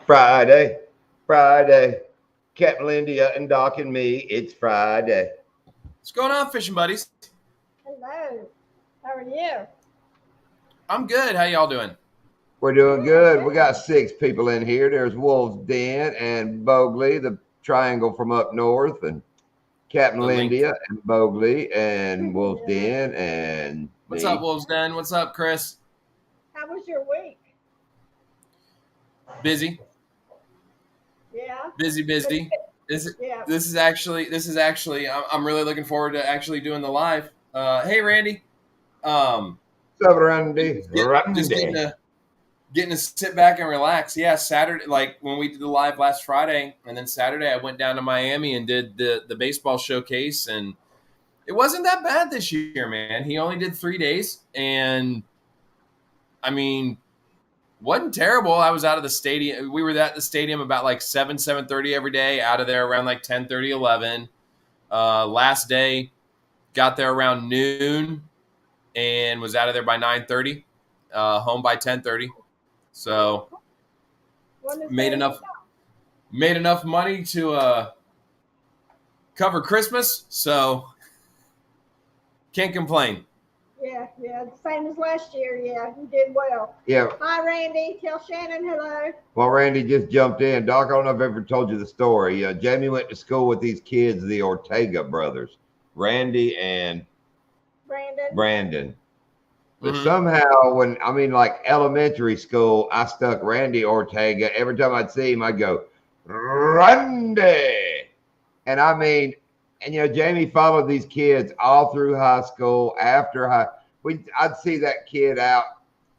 Friday, Friday. Captain Lindia and Doc and me. It's Friday. What's going on, fishing buddies? Hello. How are you? I'm good. How y'all doing? We're doing good. We got 6 people in here. There's Wolf's Den and Bogley, the triangle from up north, and Captain Lindia and Bogley and Wolf's Den and What's up, Wolf's Den? What's up, Chris? How was your week? Busy. Yeah. Busy. This is actually. I'm really looking forward to actually doing the live. Hey, Randy. What's up, Randy? Just getting to sit back and relax. Yeah, Saturday, like when we did the live last Friday, and then Saturday I went down to Miami and did the baseball showcase, and it wasn't that bad this year, man. He only did 3 days, and I mean, wasn't terrible. I was out of the stadium. We were at the stadium about like 7:30 every day, out of there around like 10:30, 11. Last day, got there around noon and was out of there by 9:30, home by 10:30. So made enough money to cover Christmas. So can't complain. Yeah, same as last year. Yeah, you did well. Yeah. Hi, Randy. Tell Shannon hello. Well, Randy just jumped in. Doc, I don't know if I ever told you the story. Jamie went to school with these kids, the Ortega brothers, Randy and Brandon. But somehow like elementary school, I stuck Randy Ortega. Every time I'd see him, I'd go, Randy. And Jamie followed these kids all through high school. After I'd see that kid out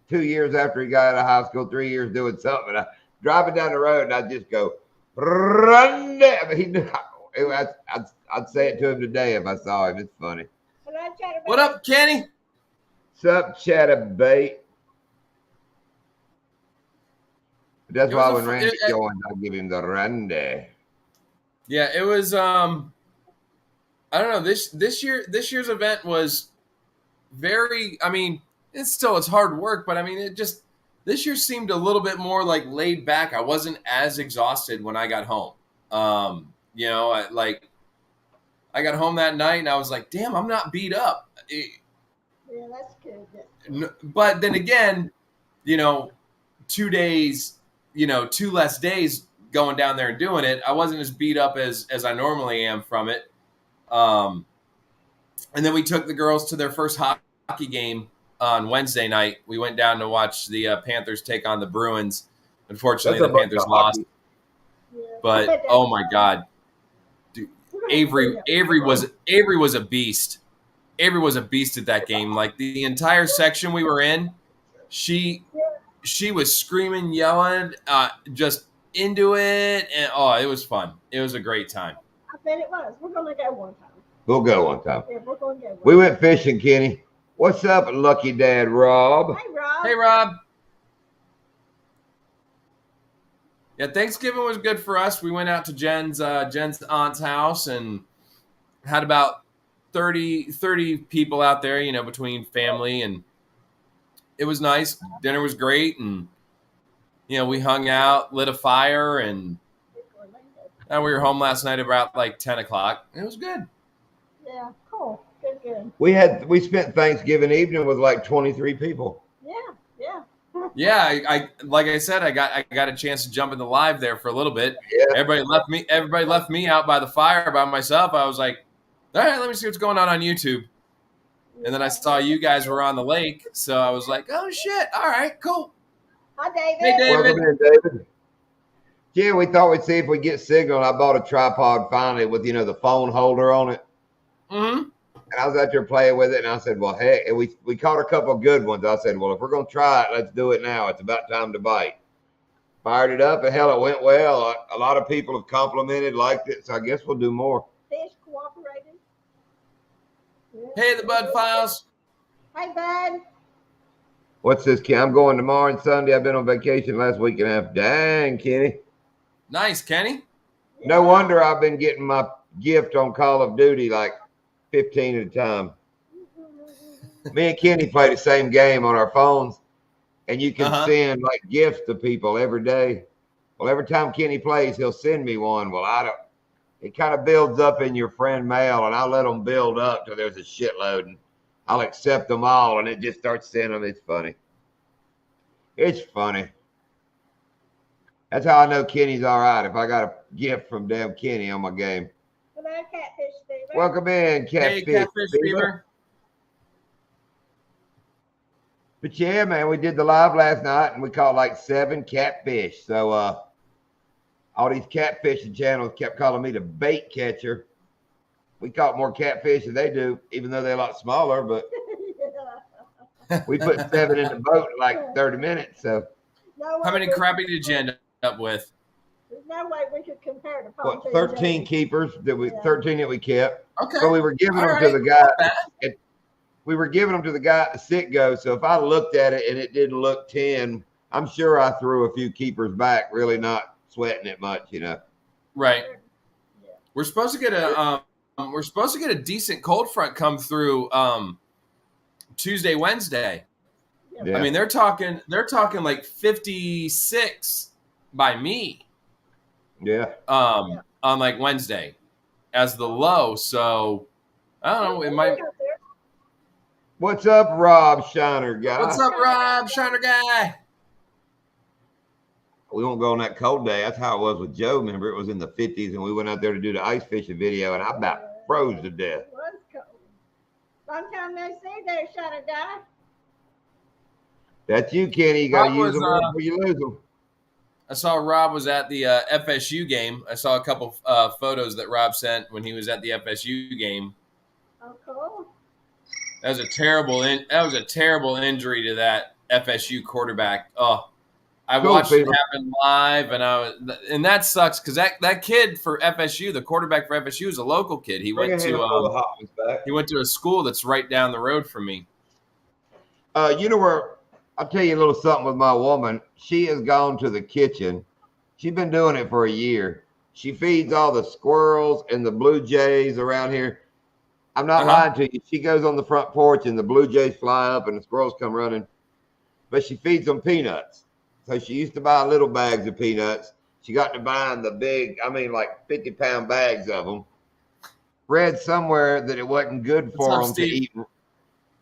2 years after he got out of high school, 3 years doing something. And driving down the road, and I'd just go, Randy. I'd say it to him today if I saw him. It's funny. What up, Kenny? What's up, Chatterbait? That's why when Randy joins, I'll give him the Randy. Yeah, it was. I don't know. This year's event was very. I mean, it's hard work, but I mean, this year seemed a little bit more like laid back. I wasn't as exhausted when I got home. I got home that night and I was like, damn, I'm not beat up. Yeah, that's good. But then again, 2 days, 2 less days going down there and doing it, I wasn't as beat up as I normally am from it. And then we took the girls to their first hockey game on Wednesday night. We went down to watch the Panthers take on the Bruins. Unfortunately, the Panthers lost. Yeah. But oh my God, dude, Avery was a beast. Avery was a beast at that game. Like the entire section we were in, she was screaming, yelling, just into it, and it was fun. It was a great time. I bet it was. We're gonna go one time. We'll go one time. Yeah, we're gonna go. We went fishing, Kenny. What's up, Lucky Dad Rob? Hey, Rob. Yeah, Thanksgiving was good for us. We went out to Jen's aunt's house and had about 30 people out there, between family, and it was nice. Dinner was great, and we hung out, lit a fire, and we were home last night about like 10 o'clock. It was good. Yeah, cool. Good. We spent Thanksgiving evening with like 23 people. Yeah. Yeah, I like I said, I got a chance to jump in the live there for a little bit. Yeah. Everybody left me out by the fire by myself. I was like, all right, let me see what's going on YouTube. And then I saw you guys were on the lake, so I was like, oh shit, all right, cool. Hi, David. Hey, David. Welcome in, David. Yeah, we thought we'd see if we get signal. I bought a tripod finally with the phone holder on it. Mm-hmm. And I was out there playing with it, and I said, well, hey, and we caught a couple of good ones. I said, well, if we're going to try it, let's do it now. It's about time to bite. Fired it up, and hell, it went well. A lot of people have complimented, liked it, so I guess we'll do more. Fish cooperated. Yeah. Hey, the Bud Files. Hey, Bud. What's this, Ken? I'm going tomorrow and Sunday. I've been on vacation last week and a half. Dang, Kenny. Nice, Kenny. No wonder I've been getting my gift on Call of Duty like 15 at a time. Me and Kenny play the same game on our phones, and you can send like gifts to people every day. Well, every time Kenny plays, he'll send me one. Well, I don't. It kind of builds up in your friend mail, and I'll let them build up till there's a shitload, and I'll accept them all, and it just starts sending them. It's funny. It's funny. That's how I know Kenny's all right. If I got a gift from damn Kenny on my game. Hello, Catfish Fever. Welcome in, Catfish, hey, Catfish Fever. But yeah, man, we did the live last night, and we caught like 7 catfish. So all these catfishing channels kept calling me the bait catcher. We caught more catfish than they do, even though they're a lot smaller. But we put 7 in the boat in like 30 minutes. So how many crappie did you end up with? There's no way we could compare to what, 13 keepers that we 13 that we kept. Okay. So we were giving them to the guy. We were giving them to the guy at the sit-go. So if I looked at it and it didn't look 10, I'm sure I threw a few keepers back, really not sweating it much, you know. Right. We're supposed to get a decent cold front come through Tuesday, Wednesday. Yeah. I mean, they're talking like 56 by me. Yeah. On like Wednesday as the low. So I don't know. It might. What's up, Rob Shiner guy? What's up, Rob Shiner guy? We won't go on that cold day. That's how it was with Joe. Remember, it was in the 50s, and we went out there to do the ice fishing video, and I about froze to death. It was cold. Long time no see there, Shiner guy. That's you, Kenny. You got to use them before you lose them. I saw Rob was at the FSU game. I saw a couple photos that Rob sent when he was at the FSU game. Oh, cool. That was a terrible injury to that FSU quarterback. Oh, I watched it happen live, and that sucks because that kid for FSU, the quarterback for FSU, is a local kid. He went to a school that's right down the road from me. You know where? I'll tell you a little something with my woman. She has gone to the kitchen. She's been doing it for a year. She feeds all the squirrels and the blue jays around here. I'm not lying to you. She goes on the front porch and the blue jays fly up and the squirrels come running. But she feeds them peanuts. So she used to buy little bags of peanuts. She got to buying the big, like 50-pound bags of them. Read somewhere that it wasn't good for them to eat.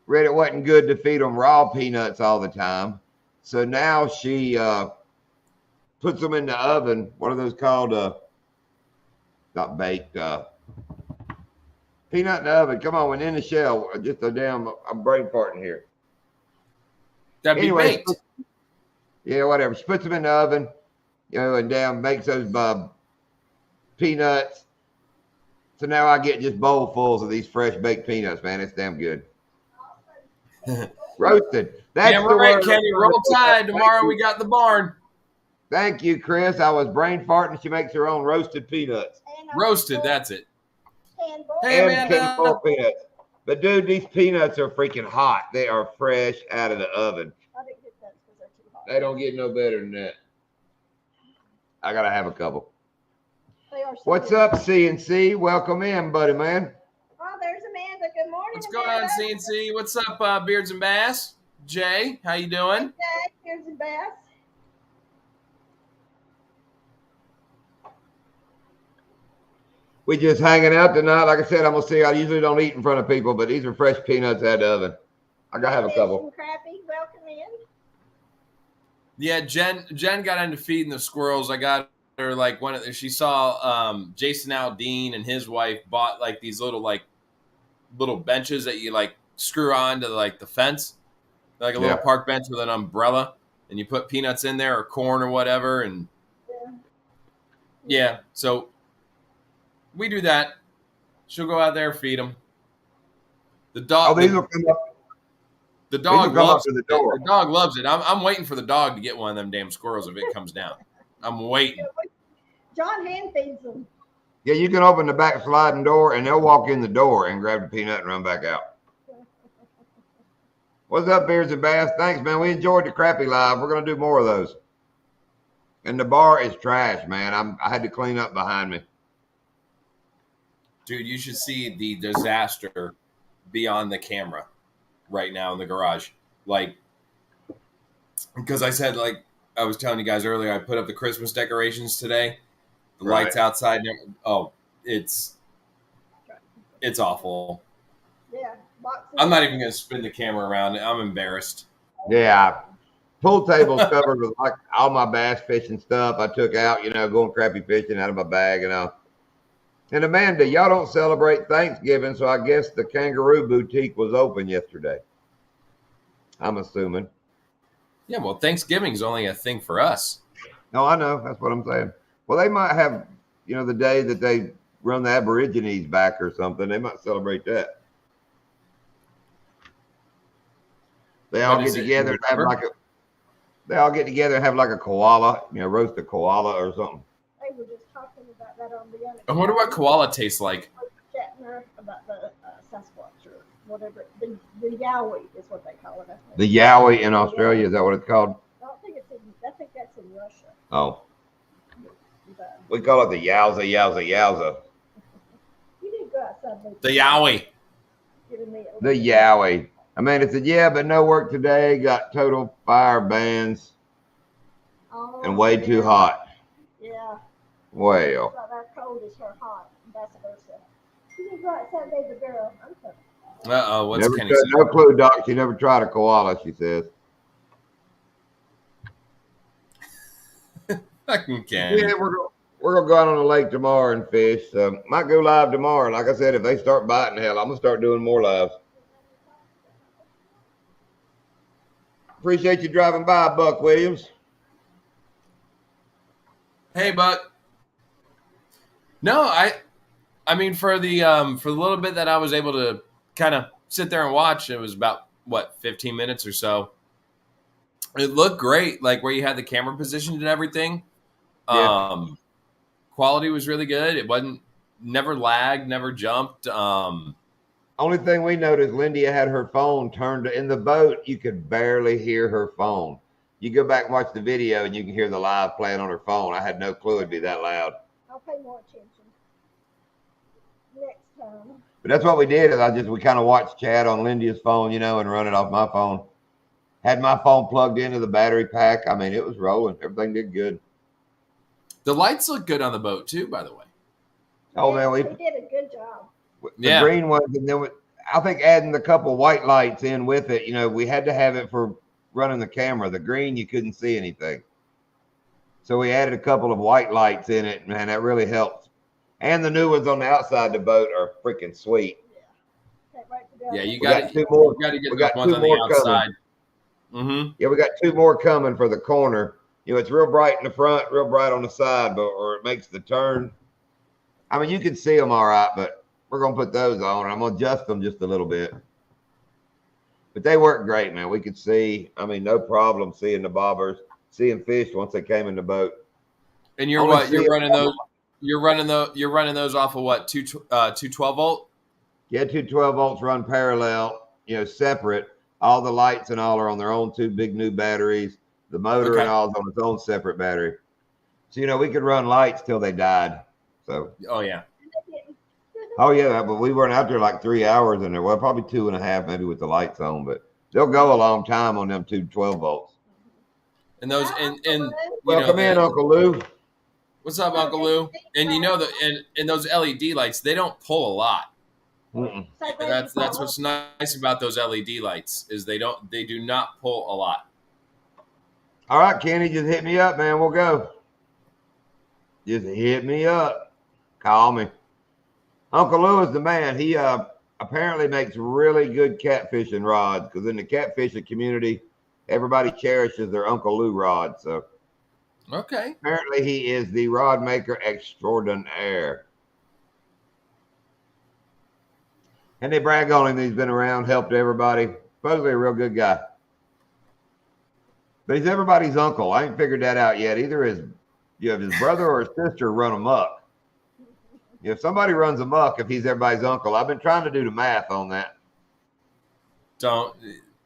Read it wasn't good to feed them raw peanuts all the time. So now she puts them in the oven. What are those called? Not baked. Peanut in the oven. Come on, and in the shell. Just a damn, I'm brain farting here. That'd be baked. Yeah, whatever. She puts them in the oven, and damn makes those peanuts. So now I get just bowlfuls of these fresh baked peanuts, man. It's damn good. Roasted. That's damn right, Kenny. Roll Tide. Tomorrow we got the barn. Thank you, Chris. I was brain farting. She makes her own roasted peanuts. Roasted, that's it. Hey, Amanda. Peanuts. But, dude, these peanuts are freaking hot. They are fresh out of the oven. They don't get no better than that. I got to have a couple. What's up, CNC? Welcome in, buddy, man. Oh, there's Amanda. Good morning, What's going on, CNC? What's up, Beards and Bass? Jay, how you doing? Hey, Beards and Bass. We just hanging out tonight. Like I said, I'm going to see. I usually don't eat in front of people, but these are fresh peanuts out of the oven. I got to have a couple. Crappie, welcome in. Yeah, Jen got into feeding the squirrels. I got her like she saw Jason Aldean and his wife bought like these little benches that you like screw on to like the fence, like a little park bench with an umbrella, and you put peanuts in there or corn or whatever, and so we do that. She'll go out there and feed them. The dog. These will come up. The dog loves it. The dog loves it. I'm waiting for the dog to get one of them damn squirrels if it comes down. I'm waiting. John hand feeds them. Yeah, you can open the back sliding door, and they'll walk in the door and grab the peanut and run back out. What's up, Beards and Bass? Thanks, man. We enjoyed the crappie live. We're going to do more of those. And the bar is trash, man. I had to clean up behind me. Dude, you should see the disaster beyond the camera right now in the garage. Like, because I said, like, I was telling you guys earlier, I put up the Christmas decorations today. The Right. lights outside. Oh, it's awful. Yeah. Boxes. I'm not even going to spin the camera around. I'm embarrassed. Yeah. Pool table's covered with like all my bass fishing stuff I took out, going crappie fishing out of my bag and all. And Amanda, y'all don't celebrate Thanksgiving, so I guess the Kangaroo Boutique was open yesterday. I'm assuming. Yeah, well, Thanksgiving's only a thing for us. No, I know. That's what I'm saying. Well, they might have, the day that they run the Aborigines back or something. They might celebrate that. They all get together and have like a. They all get together and have like a koala, roast a koala or something. They were just talking about that on the other. I wonder what koala tastes like. Shatner about the Sasquatch or whatever. The Yowie is what they call it. The Yowie in Australia, is that what it's called? I don't think it's in. I think that's in Russia. Oh. We call it the Yowza, Yowza, Yowza. You did go outside. The Yowie. The Yowie. Amanda said, yeah, but no work today. Got total fire bans and way too hot. Yeah. Well. Our cold is her hot, and vice versa. You did go outside, baby girl. I'm sorry. Uh-oh, what's Kenny saying? No clue, Doc. She never tried a koala, she says. Fucking Kenny. Yeah, we're going to go out on the lake tomorrow and fish. Might go live tomorrow. Like I said, if they start biting, hell, I'm going to start doing more lives. Appreciate you driving by, Buck Williams. Hey, Buck. No, I mean for the little bit that I was able to kind of sit there and watch, it was about 15 minutes or so. It looked great, like where you had the camera positioned and everything. Yeah. Quality was really good. It never lagged, never jumped. Only thing we noticed, Lindia had her phone turned in the boat. You could barely hear her phone. You go back and watch the video and you can hear the live playing on her phone. I had no clue it'd be that loud. I'll pay more attention next time. But that's what we did. Is we kind of watched Chad on Lindia's phone, and run it off my phone. Had my phone plugged into the battery pack. I mean, it was rolling. Everything did good. The lights look good on the boat too, by the way. Oh man, we did a good job. The green ones, and then I think adding a couple white lights in with it. We had to have it for running the camera. The green, you couldn't see anything, so we added a couple of white lights in it. Man, that really helped. And the new ones on the outside of the boat are freaking sweet. Yeah, we got two more. We got two more coming. Mm-hmm. Yeah, we got two more coming for the corner. It's real bright in the front, real bright on the side, or it makes the turn. I mean, you can see them all right, but we're going to put those on. I'm going to adjust them just a little bit. But they work great, man. We could see, no problem seeing the bobbers, seeing fish once they came in the boat. And you're running those? You're running those off of what? 212 volt? Yeah, 212 volts run parallel, separate. All the lights and all are on their own two big new batteries. The motor and all is on its own separate battery. So, we could run lights till they died. So. Oh, yeah. Oh, yeah. But we weren't out there like 3 hours in there. Well, probably 2.5 maybe with the lights on. But they'll go a long time on them 212 volts. And those and welcome in, Uncle Lou. What's up, Uncle Lou? And and those LED lights, they don't pull a lot. Mm-mm. That's what's nice about those LED lights is they do not pull a lot. All right, Kenny, just hit me up, man. We'll go. Just hit me up. Call me. Uncle Lou is the man. He apparently makes really good catfishing rods because in the catfishing community, everybody cherishes their Uncle Lou rod. So, okay. Apparently, he is the rod maker extraordinaire. And they brag on him. He's been around, helped everybody. Supposedly a real good guy. But he's everybody's uncle. I ain't figured that out yet. Either his brother or his sister run amok. If somebody runs amok, if he's everybody's uncle, I've been trying to do the math on that.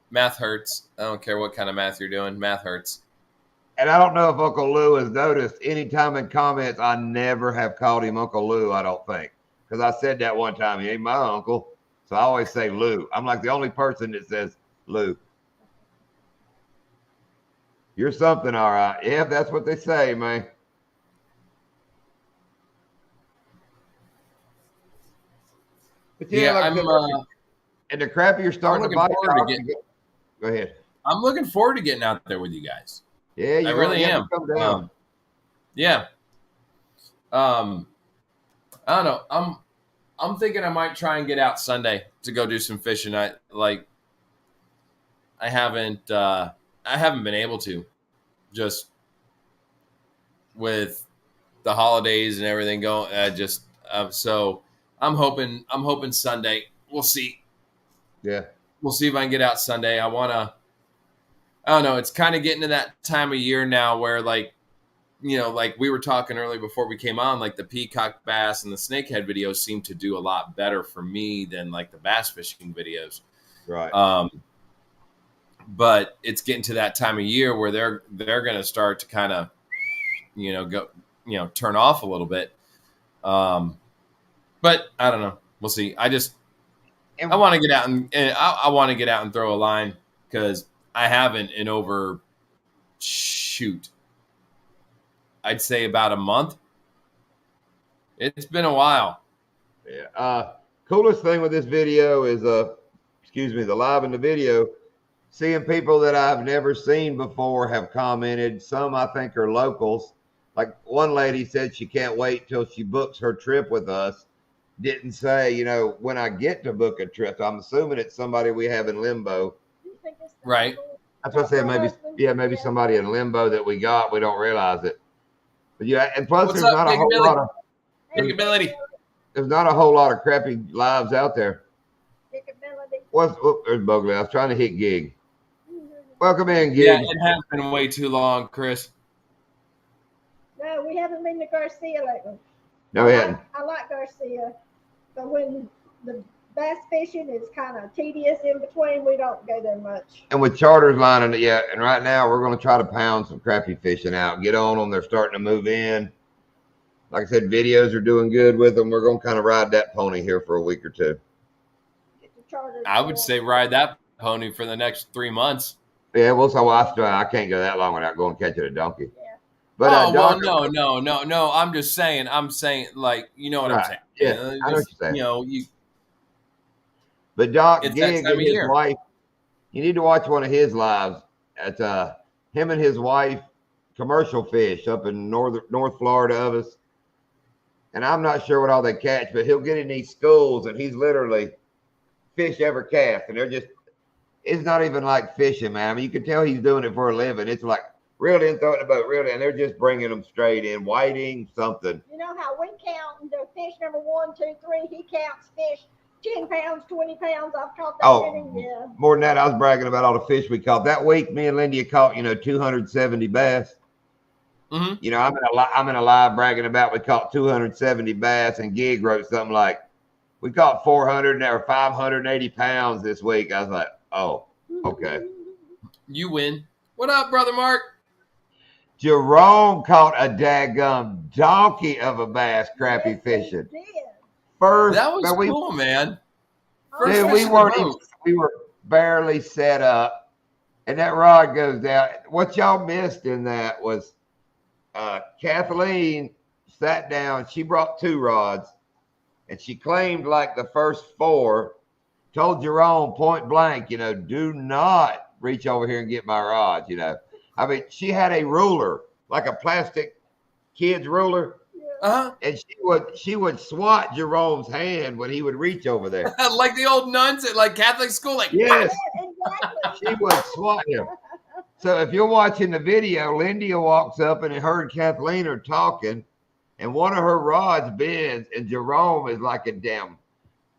Math hurts. I don't care what kind of math you're doing. Math hurts. And I don't know if Uncle Lou has noticed any time in comments, I never have called him Uncle Lou, I don't think. Because I said that one time, he ain't my uncle. So I always say Lou. I'm like the only person that says Lou. You're something, all right. Yeah, that's what they say, man. But yeah, like I said, and the crappier starting to bite. Go ahead. I'm looking forward to getting out there with you guys. Yeah, I really am. Come down. Yeah. I don't know. I'm thinking I might try and get out Sunday to go do some fishing. I haven't been able to, just with the holidays and everything going. So I'm hoping Sunday. We'll see. Yeah. We'll see if I can get out Sunday. I don't know. It's kind of getting to that time of year now where, like, you know, like we were talking earlier before we came on, like the peacock bass and the snakehead videos seem to do a lot better for me than like the bass fishing videos. Right. But it's getting to that time of year where they're going to start to kind of, you know, go, you know, turn off a little bit. But I don't know. We'll see. I want to get out and I want to get out and throw a line because I haven't in over I'd say about a month. It's been a while. Yeah. Coolest thing with this video is the live in the video, seeing people that I've never seen before have commented. Some I think are locals. Like one lady said she can't wait till she books her trip with us. Didn't say, you know, when I get to book a trip. So I'm assuming it's somebody we have in limbo. Right. That's what I said. Maybe somebody in limbo that we got. We don't realize it. But yeah, and plus there's not a whole lot of there's not a whole lot of crappy lives out there. There's Bugly. I was trying to hit Gig. Welcome in, Gig. Yeah, it has been way too long, Chris. No, we haven't been to Garcia lately. No, we haven't. I like Garcia, but when the bass fishing is kind of tedious in between, we don't go there much. And with charters lining it, yeah. And right now we're going to try to pound some crappie fishing out. Get on them. They're starting to move in. Like I said, videos are doing good with them. We're going to kind of ride that pony here for a week or two. I would say ride that pony for the next 3 months. Yeah, well, so I can't go that long without going catching a donkey. Yeah. But no. I'm just saying. Like, you know what I'm saying. Yeah, I know what you're saying. You know, But Doc Gig and his wife, you need to watch one of his lives. At him and his wife commercial fish up in North Florida of us. And I'm not sure what all they catch, but he'll get in these schools and he's literally fish ever cast. And it's not even like fishing, man. I mean, you can tell he's doing it for a living. It's like reeled in, throw it in the boat, reeled in. They're just bringing them straight in, whiting, something. You know how we count the fish number 1, 2, 3, he counts fish 10 pounds, 20 pounds. I've caught that. Yeah. More than that, I was bragging about all the fish we caught. That week, me and Lindy caught, 270 bass. Mm-hmm. You know, I'm in a live bragging about we caught 270 bass, and Gig wrote something like, we caught 400 or 580 pounds this week. I was like, oh, okay. You win. What up, Brother Mark? Jerome caught a daggum donkey of a bass crappie fishing. First, that was cool, man. Dude, we were barely set up, and that rod goes down. What y'all missed in that was Kathleen sat down. She brought 2 rods, and she claimed like the first 4. Told Jerome point blank, do not reach over here and get my rods. I mean, she had a ruler, like a plastic kid's ruler. Uh-huh. And she would swat Jerome's hand when he would reach over there. Like the old nuns at like Catholic school. Like, yes, she would swat him. So if you're watching the video, Lindy walks up and her and Kathleen are talking, and one of her rods bends, and Jerome is like a damn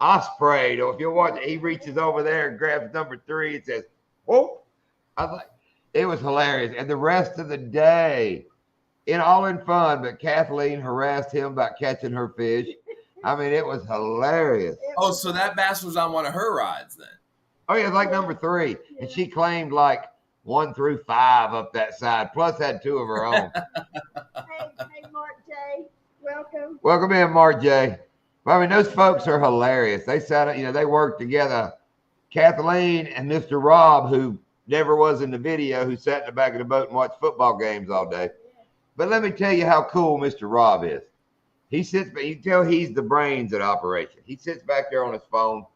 osprey. Or if you're watching, he reaches over there and grabs number 3 and says, "Whoa!" I was like, it was hilarious. And the rest of the day, all in fun, but Kathleen harassed him about catching her fish. I mean, it was hilarious. Oh, so that bass was on one of her rods then? Oh, yeah, like number 3. And she claimed like 1 through 5 up that side, plus had 2 of her own. Hey, Mark J. Welcome. Welcome in, Mark J. I mean, those folks are hilarious. They sat, they worked together. Kathleen and Mr. Rob, who never was in the video, who sat in the back of the boat and watched football games all day. But let me tell you how cool Mr. Rob is. He sits, you can tell he's the brains at operation. He sits back there on his phone.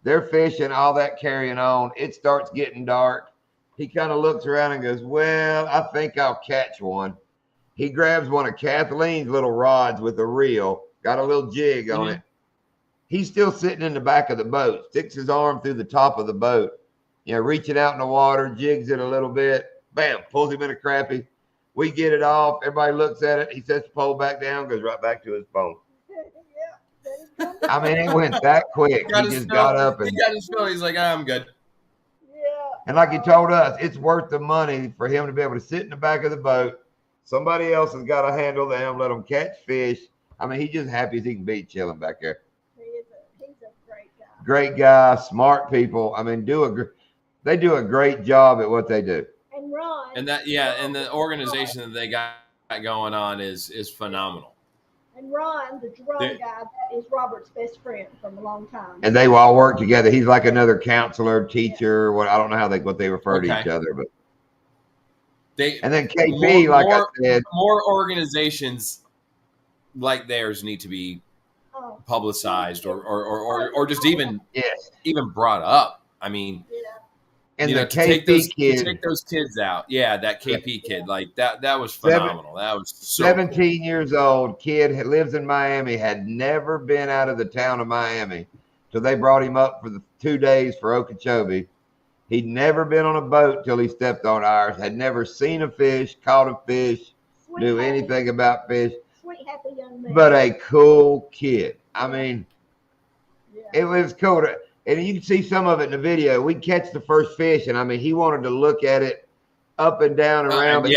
They're fishing, all that carrying on. It starts getting dark. He kind of looks around and goes, well, I think I'll catch one. He grabs one of Kathleen's little rods with a reel, got a little jig on it. He's still sitting in the back of the boat, sticks his arm through the top of the boat, reaching out in the water, jigs it a little bit, bam, pulls him in a crappie. We get it off. Everybody looks at it. He sets the pole back down, goes right back to his phone. I mean, it went that quick. He just got up and he got his fill. He's like, I'm good. And like he told us, it's worth the money for him to be able to sit in the back of the boat. Somebody else has got to handle them, let them catch fish. I mean, he's just happy as he can be chilling back there. He's a great guy. Great guy, smart people. I mean, they do a great job at what they do. And Ron. And that, and the organization that they got going on is phenomenal. And Ron, the drum guy, is Robert's best friend from a long time. And they all work together. He's like another counselor, teacher. I don't know what they refer to each other, but and then KP, I said, more organizations like theirs need to be publicized or just even brought up. I mean, and the KP kid, take those kids out. Yeah, that KP kid, like that was phenomenal. That was so 17 years old kid, lives in Miami, had never been out of the town of Miami. So they brought him up for the 2 days for Okeechobee. He'd never been on a boat till he stepped on ours, had never seen a fish, caught a fish, knew anything about fish. Sweet, happy young man. But a cool kid. I mean, it was cool. And you can see some of it in the video. We'd catch the first fish, and I mean, he wanted to look at it up and down and around, but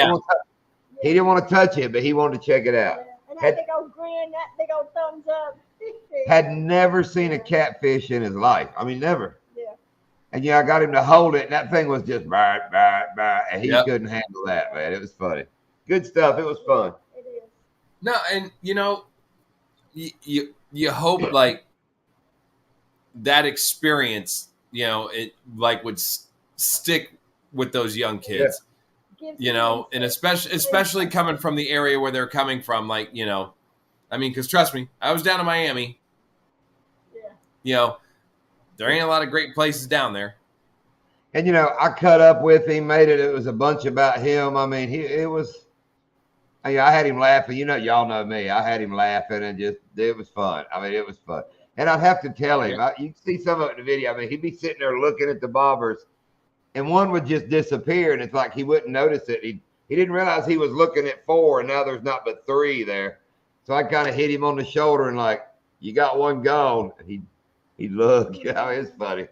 he didn't want to touch it, but he wanted to check it out. And that big old grin, that big old thumbs up. Had never seen a catfish in his life. I mean, never. And I got him to hold it, and that thing was just and he couldn't handle that, man. It was funny. Good stuff. It was fun. It is. No, and you hope like that experience, it like would stick with those young kids. And especially coming from the area where they're coming from, like, I mean, because trust me, I was down in Miami. There ain't a lot of great places down there. And, I cut up with him, it was a bunch about him. I mean, I had him laughing. Y'all know me. I had him laughing and it was fun. I mean, it was fun. And I'd have to tell him, you can see some of it in the video. I mean, he'd be sitting there looking at the bobbers and one would just disappear. And it's like he wouldn't notice it. He didn't realize he was looking at 4 and now there's not but 3 there. So I kind of hit him on the shoulder and like, you got one gone. And he'd look. It's funny.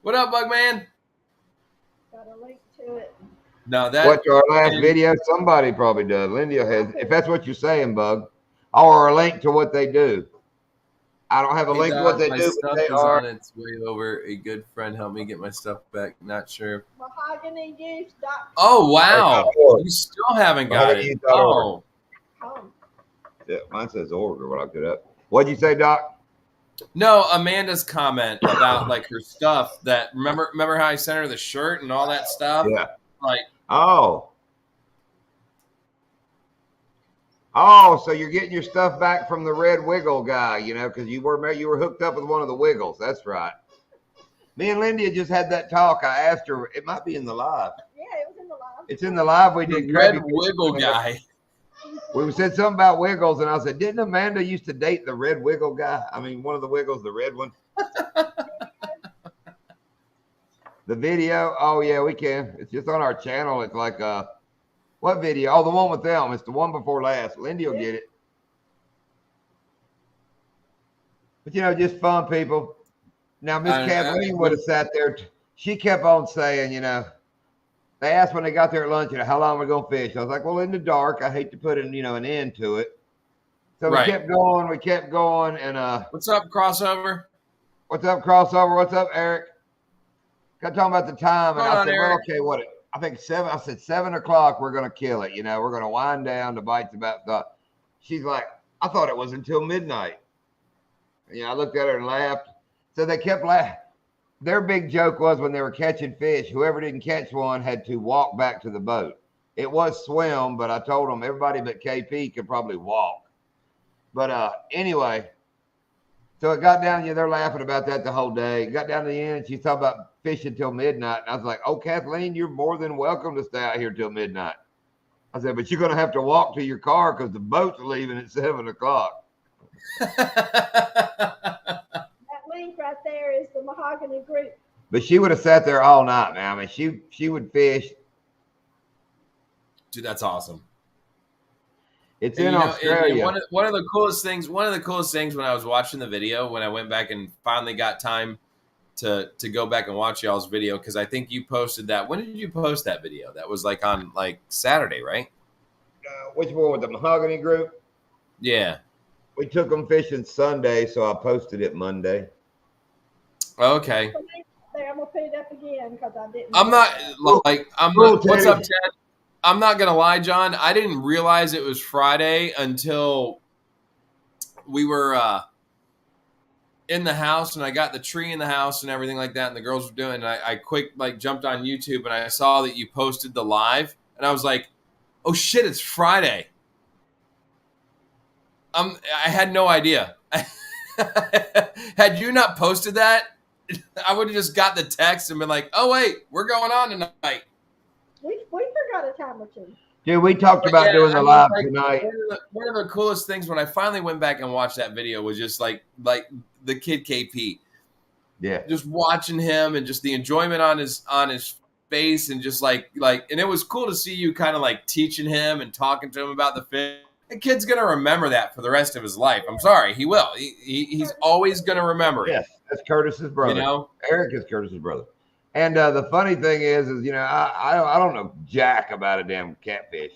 What up, Bugman? Got a link to it. No, that. What's our last video? Somebody probably does. Lindy has, if that's what you're saying, Bug, or a link to what they do. I don't have a link to what they do, but they are. On its way over. A good friend helped me get my stuff back. Not sure. MahoganyJuice.com. Oh wow! You still haven't got it. Oh. Yeah, mine says order. What I put up. What'd you say, Doc? No, Amanda's comment about like her stuff. That remember how I sent her the shirt and all that stuff. Yeah. Like. Oh, so you're getting your stuff back from the Red Wiggle guy, because you were hooked up with one of the Wiggles. That's right. Me and Lindy just had that talk. I asked her, it might be in the live. Yeah, it was in the live. It's in the live. We did Red Wiggle guy. We said something about Wiggles, and I said, didn't Amanda used to date the Red Wiggle guy? I mean, one of the Wiggles, the red one. The video, oh yeah, we can. It's just on our channel. It's like what video? Oh, the one with them. It's the one before last. Lindy will get it. But just fun people. Now, Miss Kathleen would have sat there. She kept on saying, they asked when they got there at lunch, how long we're gonna fish. I was like, well, in the dark. I hate to put an end to it. So we kept going, and what's up, Crossover? What's up, Crossover? What's up, Eric? Got talking about the time, and I said, well, okay, what? I think 7. I said 7 o'clock. We're gonna kill it. We're gonna wind down. The bite's about done. She's like, I thought it was until midnight. I looked at her and laughed. So they kept laughing. their big joke was when they were catching fish, whoever didn't catch one had to walk back to the boat. It was swim, but I told them everybody but KP could probably walk. But anyway, so it got down, they're laughing about that the whole day. It got down to the end, she's talking about fishing till midnight. And I was like, oh, Kathleen, you're more than welcome to stay out here till midnight. I said, but you're going to have to walk to your car because the boat's leaving at 7 o'clock. That link right there is the Mahogany Group. But she would have sat there all night, man. I mean, she would fish. Dude, that's awesome. It's in Australia. One of the coolest things when I was watching the video, when I went back and finally got time to go back and watch y'all's video, because I think you posted that. When did you post that video? That was like on like Saturday, right? Which one, with the Mahogany Group? Yeah. We took them fishing Sunday, so I posted it Monday. Okay. I'm gonna put it up again because I didn't. What's up, Ted? I'm not gonna lie, John. I didn't realize it was Friday until we were in the house, and I got the tree in the house and everything like that, and the girls were doing. And I quick jumped on YouTube and I saw that you posted the live, and I was like, "Oh shit, it's Friday." I had no idea. Had you not posted that, I would have just got the text and been like, "Oh wait, we're going on tonight." We forgot a time or two. Dude, we talked about doing the live tonight. One of the coolest things when I finally went back and watched that video was just like the kid KP. Yeah. Just watching him and just the enjoyment on his face, and just like and it was cool to see you kind of like teaching him and talking to him about the fish. The kid's gonna remember that for the rest of his life. I'm sorry, he will. He's always gonna remember it. Yes, that's Curtis's brother. You know? Eric is Curtis's brother. And the funny thing is I don't know jack about a damn catfish.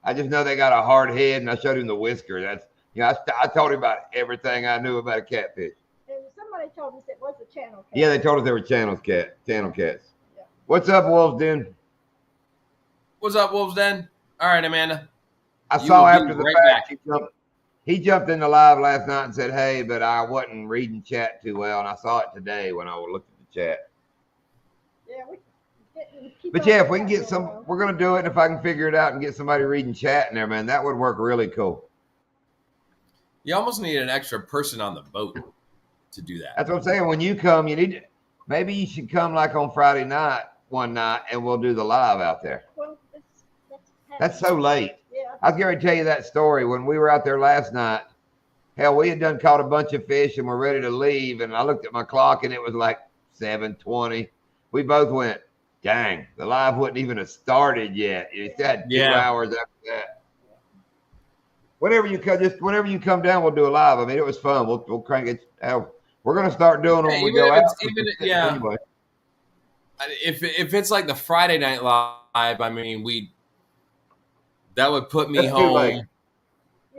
I just know they got a hard head, and I showed him the whisker. That's I told him about everything I knew about a catfish. And somebody told us it was a channel cat. Yeah, they told us they were channel cats. Yeah. What's up, Wolves Den? What's up, Wolves Den? All right, Amanda. I saw after the fact he jumped in the live last night and said, "Hey," but I wasn't reading chat too well, and I saw it today when I looked at the chat. Yeah, but yeah, if we can get we're gonna do it. And if I can figure it out and get somebody reading chat in there, man, that would work really cool. You almost need an extra person on the boat to do that. That's what I'm saying. When you come, maybe you should come like on Friday night, one night, and we'll do the live out there. Well, that's so late. Yeah. I was going to tell you that story when we were out there last night. Hell, we had done caught a bunch of fish and we're ready to leave. And I looked at my clock and it was like 7:20. We both went, dang, the live wouldn't even have started yet. It had 2 hours after that. Whenever you come down, we'll do a live. I mean, it was fun. We'll crank it. We're going to start doing it when we go out. Anyway. If it's like the Friday night live, I mean, that would put me home.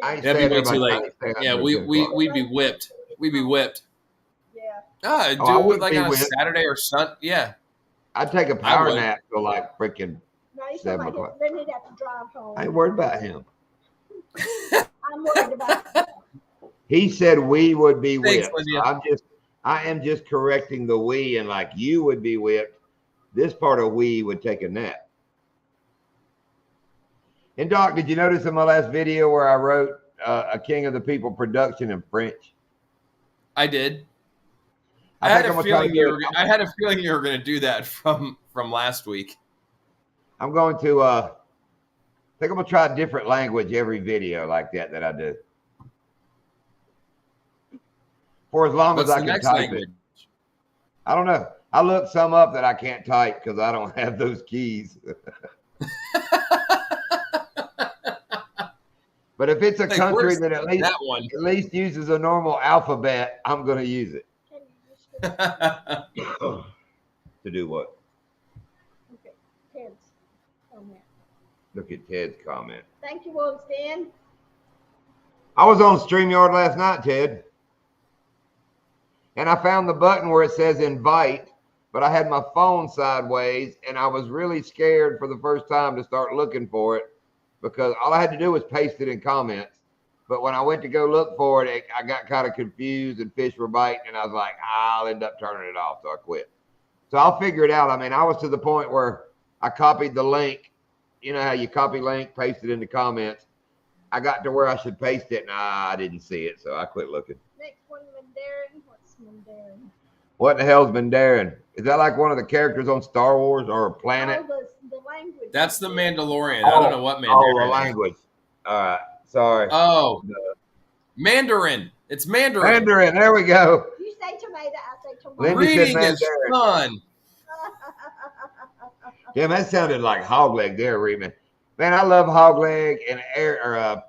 That'd be way too late. Yeah, we'd be whipped. We'd be whipped. Yeah. Do it like on a Saturday or Sunday. Yeah. I'd take a power nap till like freaking 7 o'clock. Then he'd have to drive home. I ain't worried about him. I'm worried about him. He said we would be whipped. Thanks, I am just correcting the we, and like you would be whipped. This part of we would take a nap. And Doc, did you notice in my last video where I wrote a King of the People production in French? I did. I had a feeling you were going to do that from last week. I'm going to I think I'm going to try a different language every video like that I do. For as long as I can type it. I don't know. I looked some up that I can't type because I don't have those keys. But if it's a country that at least uses a normal alphabet, I'm going to use it. To do what? Okay, Ted's comment. Look at Ted's comment. Thank you, Wolves Den. I was on StreamYard last night, Ted. And I found the button where it says invite, but I had my phone sideways, and I was really scared for the first time to start looking for it because all I had to do was paste it in comments. But when I went to go look for it, I got kind of confused and fish were biting, and I was like, I'll end up turning it off, so I quit. So I'll figure it out. I mean, I was to the point where I copied the link. You know how you copy link, paste it in the comments. I got to where I should paste it, and I didn't see it, so I quit looking. Next one, Mandarin. What's Mandarin? What the hell's Mandarin? Is that like one of the characters on Star Wars or a planet? Oh, the language. That's the Mandalorian. I don't know what Mandarin Oh, the is. language. All right. Sorry. Oh, Mandarin. It's Mandarin. Mandarin. There we go. You say tomato, I say tomato. Lindy said Reading is Mandarin. fun. Damn, that sounded like Hogleg there, Reedman. Man, I love Hogleg and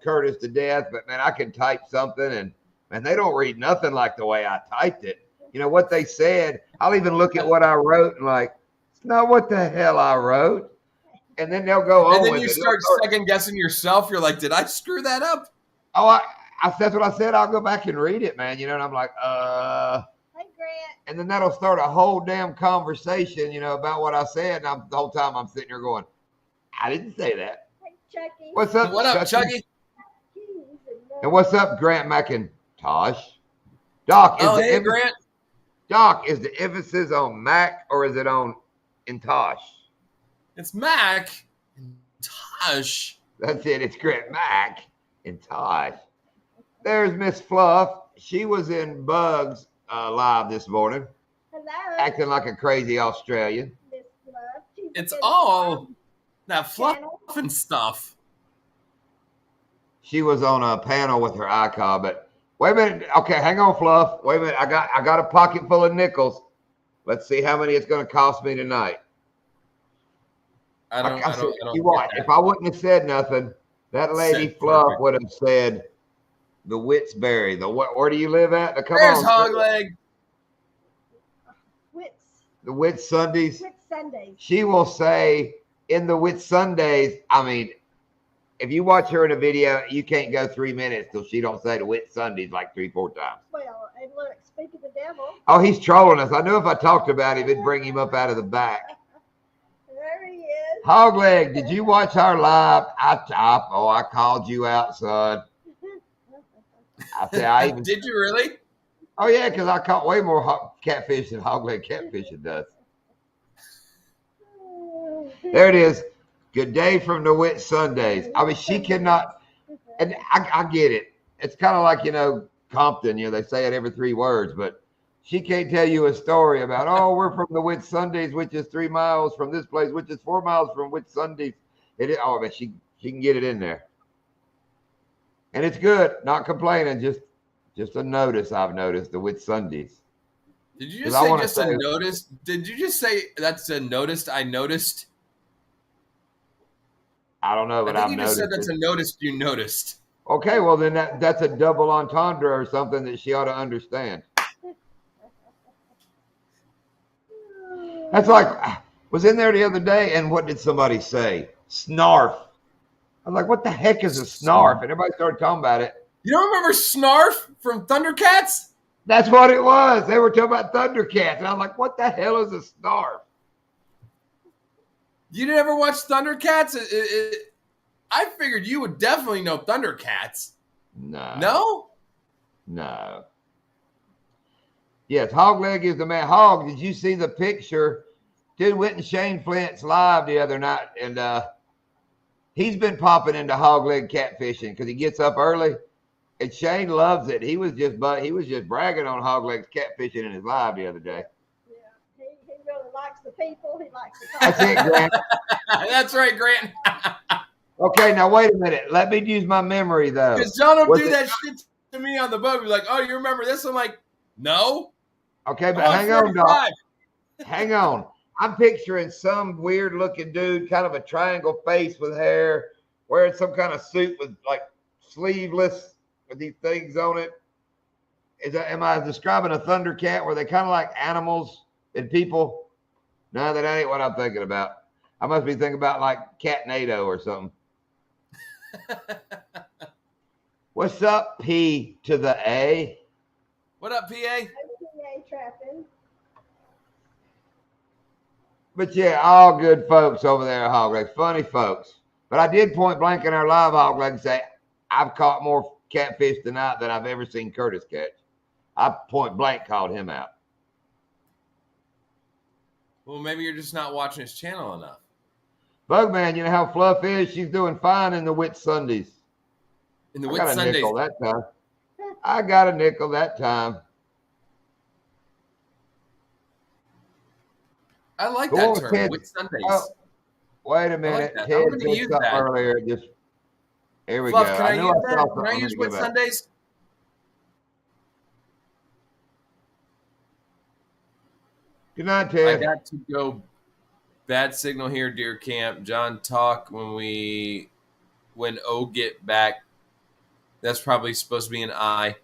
Curtis to death, but man, I can type something and man, they don't read nothing like the way I typed it. You know what they said? I'll even look at what I wrote and like, it's not what the hell I wrote. And then they'll go on. And then with you it. start second guessing yourself. You're like, did I screw that up? Oh, that's what I said. I'll go back and read it, man. You know, and I'm like, Hey, Grant. and then that'll start a whole damn conversation, you know, about what I said. And the whole time I'm sitting here going, I didn't say that. Hey, Chucky. What's up? What up, Chucky? And what's up, Grant McIntosh? Doc, Oh, hey, Grant. Doc, is the emphasis on Mac or is it on Intosh? It's Mac. Tosh. That's it. It's Grant Mac Intosh. There's Miss Fluff. She was in Bugs live this morning, Hello. acting like a crazy Australian. Miss Love. She's It's been all that fluff channel. and stuff. She was on a panel with her icon, but wait a minute. Okay, hang on, Fluff. Wait a minute. I got a pocket full of nickels. Let's see how many it's going to cost me tonight. I don't You what? If I wouldn't have said nothing, that lady Said Fluff perfect. would have said the Witsbury. Where do you live at? Come There's on, Hogleg. the Whit Sundays. Whit Sundays. She will say in the Whit Sundays. I mean, if you watch her in a video, you can't go 3 minutes till she don't say the Whit Sundays like 3-4 times. Well, and look, speak of the devil. Oh, he's trolling us. I knew if I talked about him, it'd bring him up out of the back. There he is. Hogleg, did you watch our live? I called you out, son. I said, I even. Did you really? Oh yeah, because I caught way more catfish than Hogleg catfishing does. There it is. Good day from the Whit Sundays. I mean, she cannot, and I get it. It's kind of like, you know, Compton, you know, they say it every 3 words, but she can't tell you a story about, oh, we're from the Whit Sundays, which is 3 miles from this place, which is 4 miles from Whit Sundays. Oh, man, she can get it in there. And it's good. Not complaining, just a notice I've noticed, the Whit Sundays. Did you just say a notice? Did you just say that's a noticed? I noticed. I don't know, but I I've think you just noticed said that's a notice you noticed. Okay, well then that's a double entendre or something that she ought to understand. That's like, was in there the other day, and what did somebody say? Snarf. I was like, what the heck is a snarf? And everybody started talking about it. You don't remember Snarf from Thundercats? That's what it was. They were talking about Thundercats. And I'm like, what the hell is a snarf? You never watched Thundercats? I figured you would definitely know Thundercats. No. No? No. Yes, Hogleg is the man. Hog, did you see the picture? Dude went in Shane Flint's live the other night, and he's been popping into Hogleg catfishing because he gets up early, and Shane loves it. He was just bragging on Hogleg's catfishing in his live the other day. Yeah, he really likes the people. He likes the That's it, Grant. That's right, Grant. Okay, now wait a minute. Let me use my memory though. Because John will What's do it- that shit to me on the boat. Be like, oh, you remember this? I'm like, no. Okay, but Oh, hang on, Doc. 45. Hang on. I'm picturing some weird looking dude, kind of a triangle face with hair, wearing some kind of suit with like sleeveless with these things on it. Am I describing a Thundercat where they kind of like animals and people? No, that ain't what I'm thinking about. I must be thinking about like Catnado or something. What's up, P to the A? What up, PA? OTA trapping. But yeah, all good folks over there at Hogleg. Funny folks. But I did point blank in our live Hogleg and say, I've caught more catfish tonight than I've ever seen Curtis catch. I point blank called him out. Well, maybe you're just not watching his channel enough. Bugman, you know how Fluff is? She's doing fine in the Wit Sundays. In the I Wit got a Sundays. nickel that time. I got a nickel that time. I like Go that on, term, Ted. Wit Sundays. Oh, wait a minute. that. Ted I'm gonna said use something that. earlier. Here we Fluff, go. can I knew use saw that? something. Can I Let use me Wit go back. Sundays? Good night, I Ted. got to go. Bad signal here, dear camp. John, talk when O get back. That's probably supposed to be an I.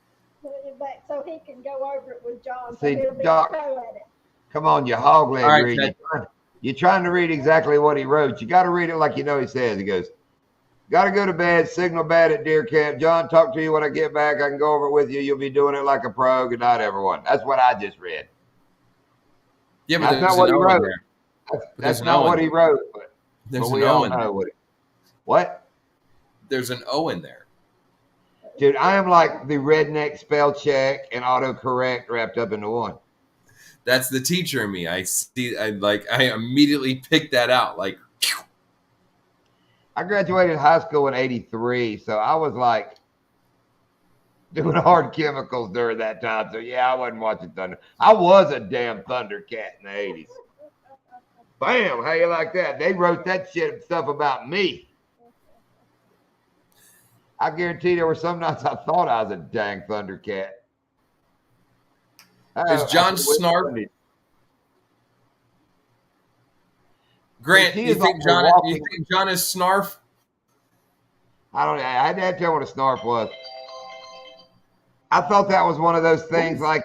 So he can go over it with John. See, So he'll be Doc, pro at it. come on, you hog leg All right, read. You're trying to read exactly what he wrote. You got to read it like you know he says. He goes, got to go to bed. Signal bad at deer camp. John, talk to you when I get back. I can go over it with you. You'll be doing it like a pro. Good night, everyone. That's what I just read. Yeah, but that's not what he wrote. That's not what he wrote. There's but we an O all in know there. What? There's an O in there. Dude, I am like the redneck spell check and autocorrect wrapped up into one. That's the teacher in me. I immediately picked that out. Like, I graduated high school in '83, so I was like doing hard chemicals during that time. So yeah, I wasn't watching Thunder. I was a damn Thundercat in the '80s. Bam! How you like that? They wrote that shit stuff about me. I guarantee there were some nights I thought I was a dang Thundercat. Is John Snarf? Grant, you think John is Snarf? I don't know. I had to tell you what a Snarf was. I thought that was one of those things like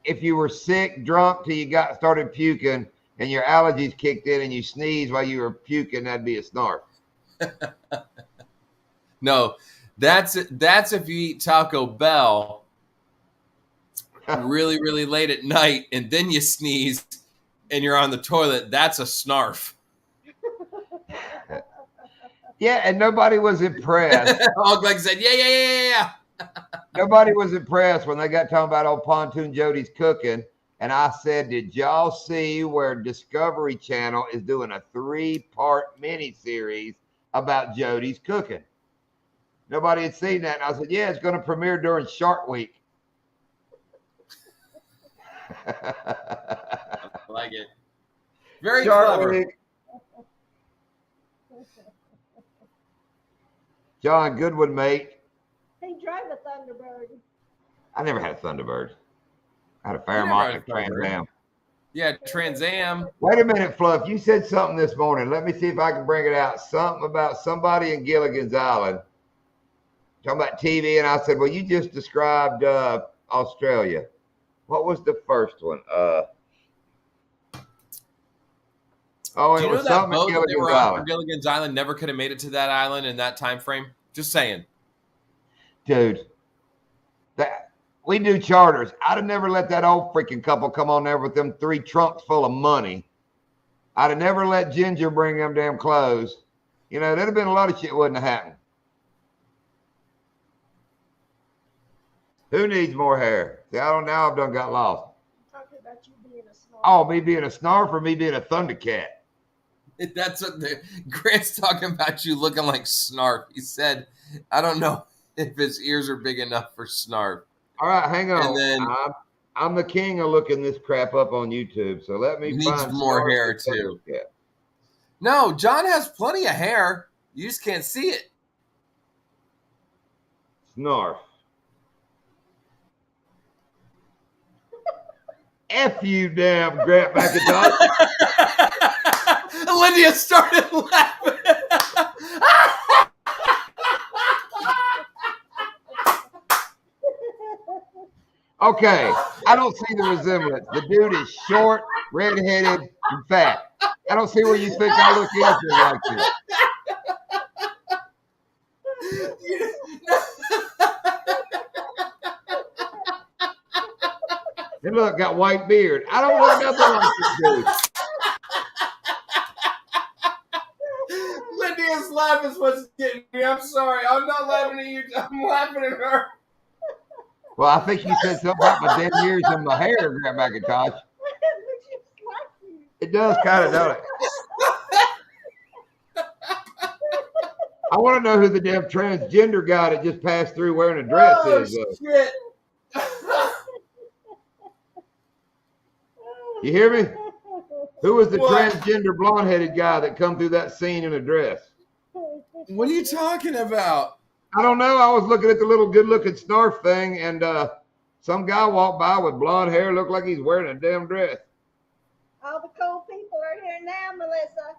if you were sick, drunk till you started puking and your allergies kicked in and you sneezed while you were puking, that'd be a Snarf. No, that's if you eat Taco Bell really, really late at night and then you sneeze and you're on the toilet. That's a Snarf. Yeah, and nobody was impressed. All Greg said, yeah. Nobody was impressed when they got talking about old Pontoon Jody's cooking. And I said, did y'all see where Discovery Channel is doing a 3-part miniseries about Jody's cooking? Nobody had seen that. And I said, yeah, it's going to premiere during Shark Week. I like it. Very Shark clever. Week. John Goodwin, mate. He drove a Thunderbird. I never had a Thunderbird. I had a Fairmont and a Trans Am. Yeah, Trans Am. Wait a minute, Fluff. You said something this morning. Let me see if I can bring it out. Something about somebody in Gilligan's Island. Talking about TV, and I said, well, you just described Australia. What was the first one? Do you know that boat that they were on for Gilligan's Island never could have made it to that island in that time frame? Just saying. Dude, we do charters. I'd have never let that old freaking couple come on there with them 3 trunks full of money. I'd have never let Ginger bring them damn clothes. You know, there'd have been a lot of shit wouldn't have happened. Who needs more hair? See, I don't know. I've done got lost. I'm talking about you being a Snarf. Oh, me being a Snarf or me being a Thundercat? That's what Grant's talking about, you looking like Snarf. He said, I don't know if his ears are big enough for Snarf. All right, hang on. And then I'm the king of looking this crap up on YouTube, so let me find more Snarf hair and too. Thundercat. No, John has plenty of hair. You just can't see it. Snarf. F you, damn Grant McIntosh. Lydia started laughing. Okay, I don't see the resemblance. The dude is short, red-headed, and fat. I don't see where you think I look anything like this. And look, got white beard. I don't look nothing like this dude. Lydia's laugh is what's getting me. I'm sorry. I'm not laughing at you. I'm laughing at her. Well, I think you said something about my dead ears and my hair, Grant McIntosh. It does kind of, don't it? I want to know who the damn transgender guy that just passed through wearing a dress is. Shit. You hear me? Who was the transgender blonde-headed guy that come through that scene in a dress? What are you talking about? I don't know. I was looking at the little good-looking snarf thing, and some guy walked by with blonde hair, looked like he's wearing a damn dress. All the cool people are here now, Melissa.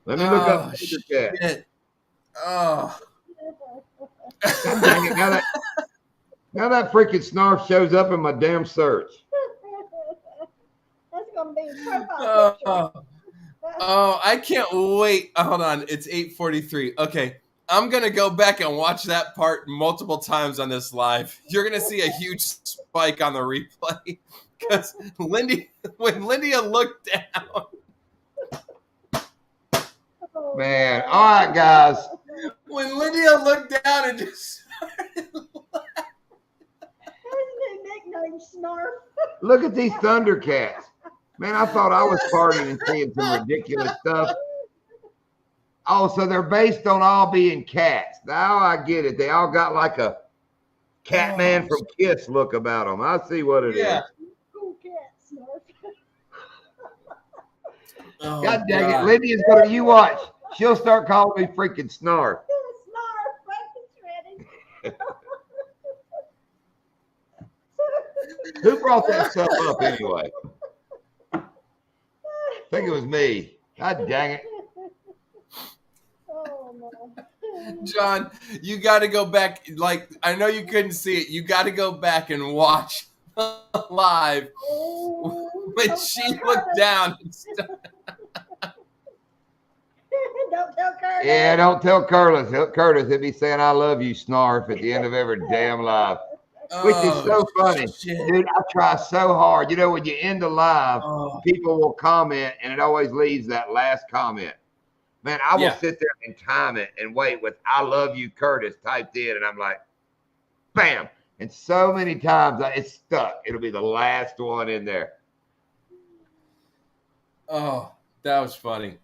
Let me look up Thundercat. Shit. Oh. God dang it. Now that freaking snarf shows up in my damn search. That's going to be a profile picture. Oh, I can't wait. Hold on. It's 8:43. Okay. I'm going to go back and watch that part multiple times on this live. You're going to see a huge spike on the replay because when Lydia looked down. Man. All right, guys. When Lydia looked down and just started laughing. His new nickname, Snarf. Look at these Thundercats. Man, I thought I was partying and seeing some ridiculous stuff. Oh, so they're based on all being cats. Now I get it. They all got like a Catman from Kiss look about them. I see what it is. Cool cat, Snarf. Oh, God dang it. Lydia's going to, you watch. She'll start calling me freaking Snarf. Snarf, breakfast ready. Who brought that stuff up anyway? I think it was me. God dang it. Oh, no. John, you got to go back. Like, I know you couldn't see it. You got to go back and watch live when she looked down. Don't tell Curtis. Yeah, don't tell Curtis. He'll be saying, I love you, Snarf, at the end of every damn live. Which is so funny. Shit. Dude, I try so hard. You know, when you end a live, people will comment, and it always leaves that last comment. Man, I will sit there and time it and wait with I love you, Curtis, typed in, and I'm like, bam. And so many times it's stuck. It'll be the last one in there. Oh, that was funny.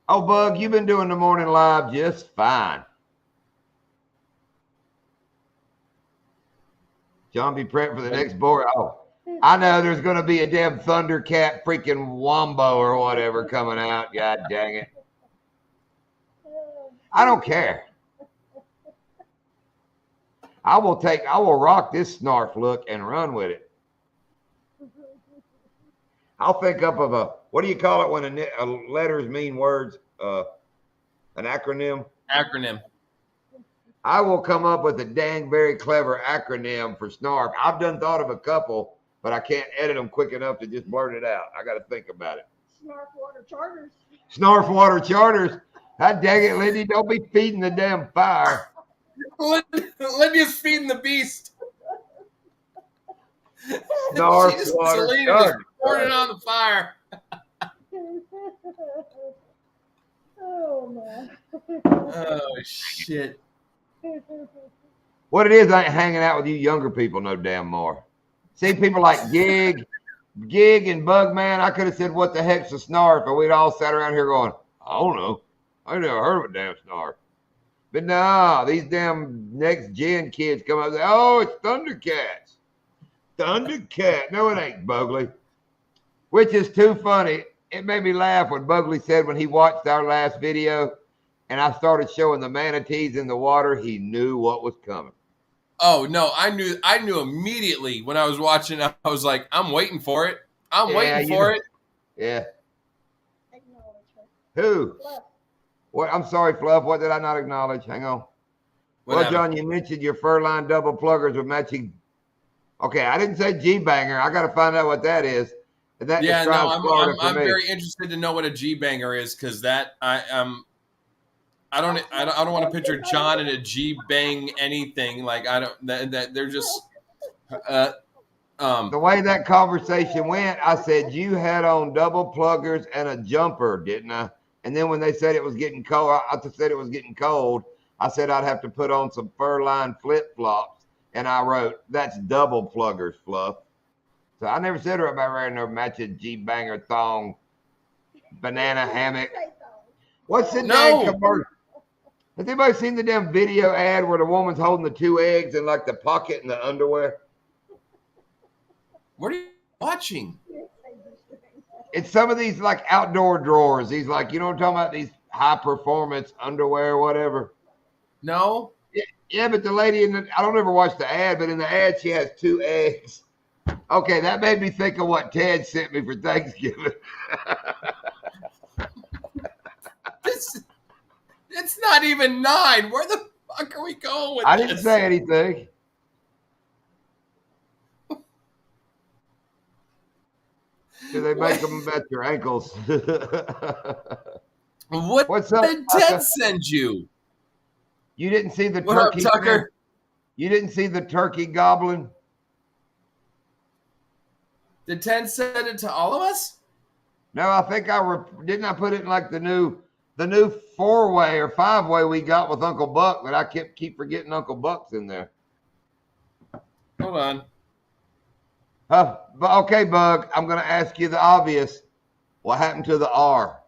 Oh, Bug, you've been doing the morning live just fine. John, be prepped for the next board. Oh, I know there's going to be a damn Thundercat freaking Wombo or whatever coming out. God dang it. I don't care. I will rock this Snarf look and run with it. I'll think up of what do you call it when letters mean words? An acronym? Acronym. I will come up with a dang very clever acronym for Snarf. I've thought of a couple, but I can't edit them quick enough to just blurt it out. I got to think about it. Snarf Water Charters. Snarf Water Charters. God dang it, Lindy. Don't be feeding the damn fire. Lydia's feeding the beast. Snarf Water Charters. Pouring it on the fire. Oh, man. Oh, shit. What it is, I ain't hanging out with you younger people no damn more. See, people like Gig and Bugman, I could have said, what the heck's a Snarf? And we'd all sat around here going, I don't know. I never heard of a damn Snarf. But no, these damn next gen kids come up and say, oh, it's Thundercats. Thundercat. No, it ain't, Bugley. Which is too funny. It made me laugh when Bugley said when he watched our last video and I started showing the manatees in the water, he knew what was coming. Oh, no, I knew immediately when I was watching. I was like, I'm waiting for it. I'm waiting for it. Yeah. Who? Fluff. What? I'm sorry, Fluff. What did I not acknowledge? Hang on. Well, John, you mentioned your fur-lined double pluggers with matching. Okay, I didn't say G-banger. I got to find out what that is. That yeah, no, I'm very interested to know what a G-banger is because that I don't want to picture John in a G-bang anything like I don't that they're just the way that conversation went. I said you had on double pluggers and a jumper, didn't I? And then when they said it was getting cold, I said it was getting cold. I said I'd have to put on some fur-lined flip-flops, and I wrote, that's double pluggers, Fluff. So I never said about wearing no matching G-banger thong banana hammock. What's the No. damn commercial? Has anybody seen the damn video ad where the woman's holding the 2 eggs in like the pocket in the underwear? What are you watching? It's some of these like outdoor drawers. These like, you know what I'm talking about? These high performance underwear or whatever. No. Yeah, but the lady I don't ever watch the ad, but in the ad she has 2 eggs. Okay, that made me think of what Ted sent me for Thanksgiving. It's not even 9. Where the fuck are we going with this? I didn't say anything. Do they make them at your ankles? What's up, did Ted send you? You didn't see the What turkey? up, Tucker? You didn't see the turkey gobbling? Did Ted send it to all of us? No, I think didn't I put it in like the new 4-way or 5-way we got with Uncle Buck, but I keep forgetting Uncle Buck's in there. Hold on. But okay, Bug, I'm going to ask you the obvious. What happened to the R?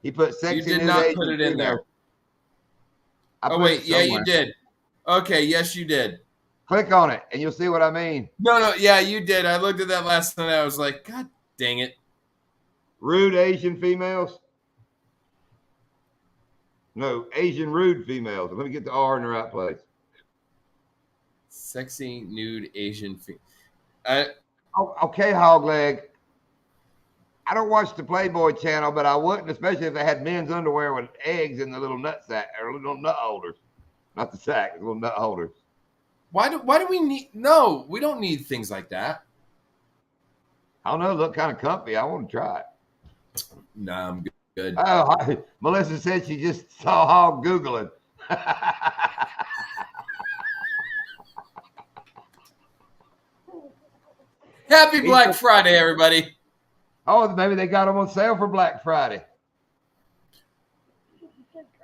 He put sexy. You did not put it in there. Oh, wait. Yeah, you did. Okay. Yes, you did. Click on it, and you'll see what I mean. No. Yeah, you did. I looked at that last night. I was like, God dang it. Rude Asian females? No, Asian rude females. Let me get the R in the right place. Sexy, nude, Asian female. Okay, Hogleg. I don't watch the Playboy channel, but I wouldn't, especially if they had men's underwear with eggs in the little nut sack or little nut holders. Not the sack, the little nut holders. Why do we need? No, we don't need things like that. I don't know. Look kind of comfy. I want to try it. Nah, I'm good. Oh, Melissa said she just saw Hog Googling. Happy Black Friday, everybody. Oh, maybe they got them on sale for Black Friday.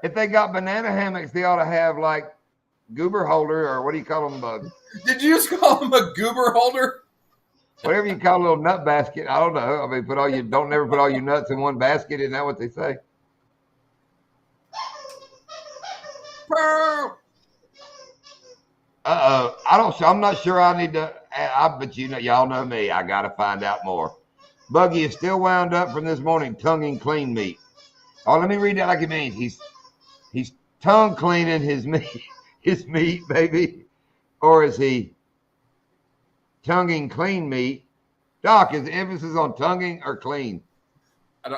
If they got banana hammocks, they ought to have like goober holder, or what do you call them, Bug? Did you just call them a goober holder? Whatever you call a little nut basket. I don't know. I mean, don't never put all your nuts in one basket. Isn't that what they say? I'm not sure I need to. But y'all know me. I got to find out more. Buggy is still wound up from this morning tonguing clean meat. Oh, let me read that like it means. He's tongue cleaning his meat, baby. Or is he tonguing clean meat? Doc, is the emphasis on tonguing or clean? I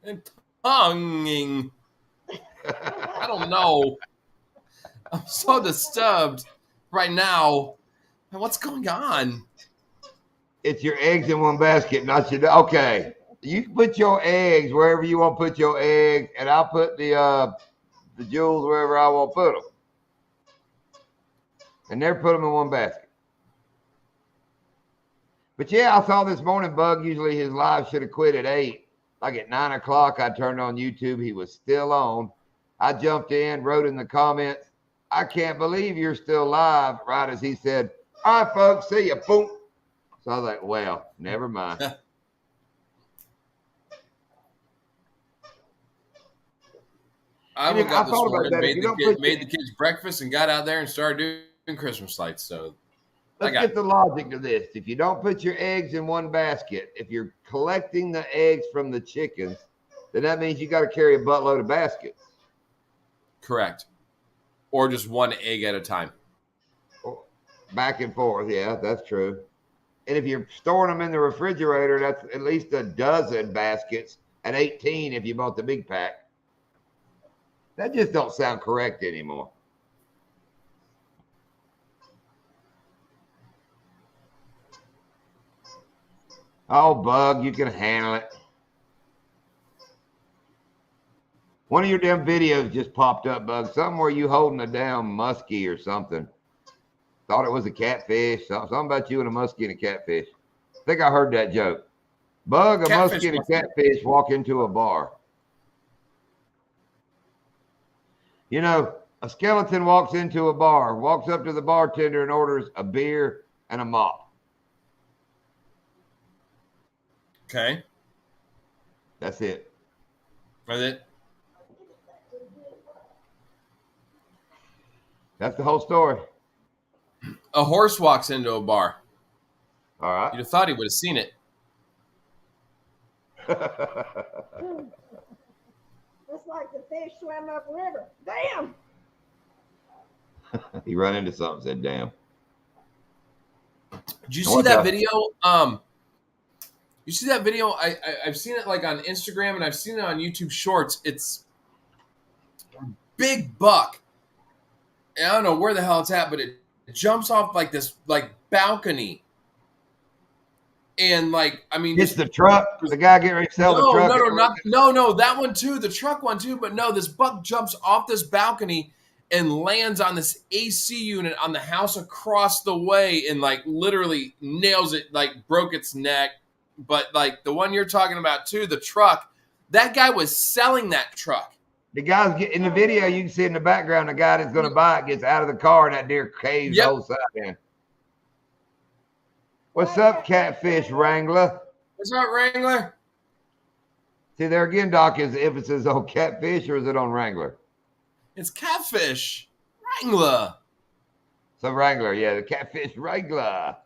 don't tonguing. I don't know. I'm so disturbed right now. What's going on? It's your eggs in one basket, not your. Okay, you put your eggs wherever you want to put your eggs, and I'll put the jewels wherever I want to put them, and never put them in one basket. But yeah, I saw this morning, Bug. Usually his live should have quit at 8. Like at 9 o'clock, I turned on YouTube. He was still on. I jumped in, wrote in the comments, "I can't believe you're still live." Right as he said, "All right, folks, see ya." Boom. So I was like, well, never mind. I woke up this morning, made the kids breakfast, and got out there and started doing Christmas lights. So let's get the logic to this. If you don't put your eggs in one basket, if you're collecting the eggs from the chickens, then that means you got to carry a buttload of baskets. Correct. Or just one egg at a time. Back and forth. Yeah, that's true. And if you're storing them in the refrigerator, that's at least a dozen baskets at 18 if you bought the big pack. That just don't sound correct anymore. Oh, Bug, you can handle it. One of your damn videos just popped up, Bug. Something where you holding a damn muskie or something. Thought it was a catfish. Something about you and a muskie and a catfish. I think I heard that joke. Bug, a muskie and a catfish walk into a bar. You know, a skeleton walks into a bar, walks up to the bartender and orders a beer and a mop. Okay. That's it. That's it. That's the whole story. A horse walks into a bar. All right. You'd have thought he would have seen it. It's like the fish swam up river. Damn. He run into something, said, damn. Did you see that video? You see that video? I've seen it like on Instagram and I've seen it on YouTube Shorts. It's a big buck. And I don't know where the hell it's at, but it jumps off like this like balcony. And like, I mean, it's the truck. The guy getting ready to sell the truck. No, that one too. The truck one too. But no, this buck jumps off this balcony and lands on this AC unit on the house across the way and like literally nails it, like broke its neck. But like the one you're talking about too, the truck, that guy was selling that truck. The guy's in the video, you can see in the background, the guy that's going to buy it gets out of the car and that deer caves the whole side in. What's up, Catfish Wrangler? What's up, Wrangler? See, there again, Doc, is the emphasis on Catfish or is it on Wrangler? It's Catfish Wrangler. So Wrangler, yeah, the Catfish Wrangler.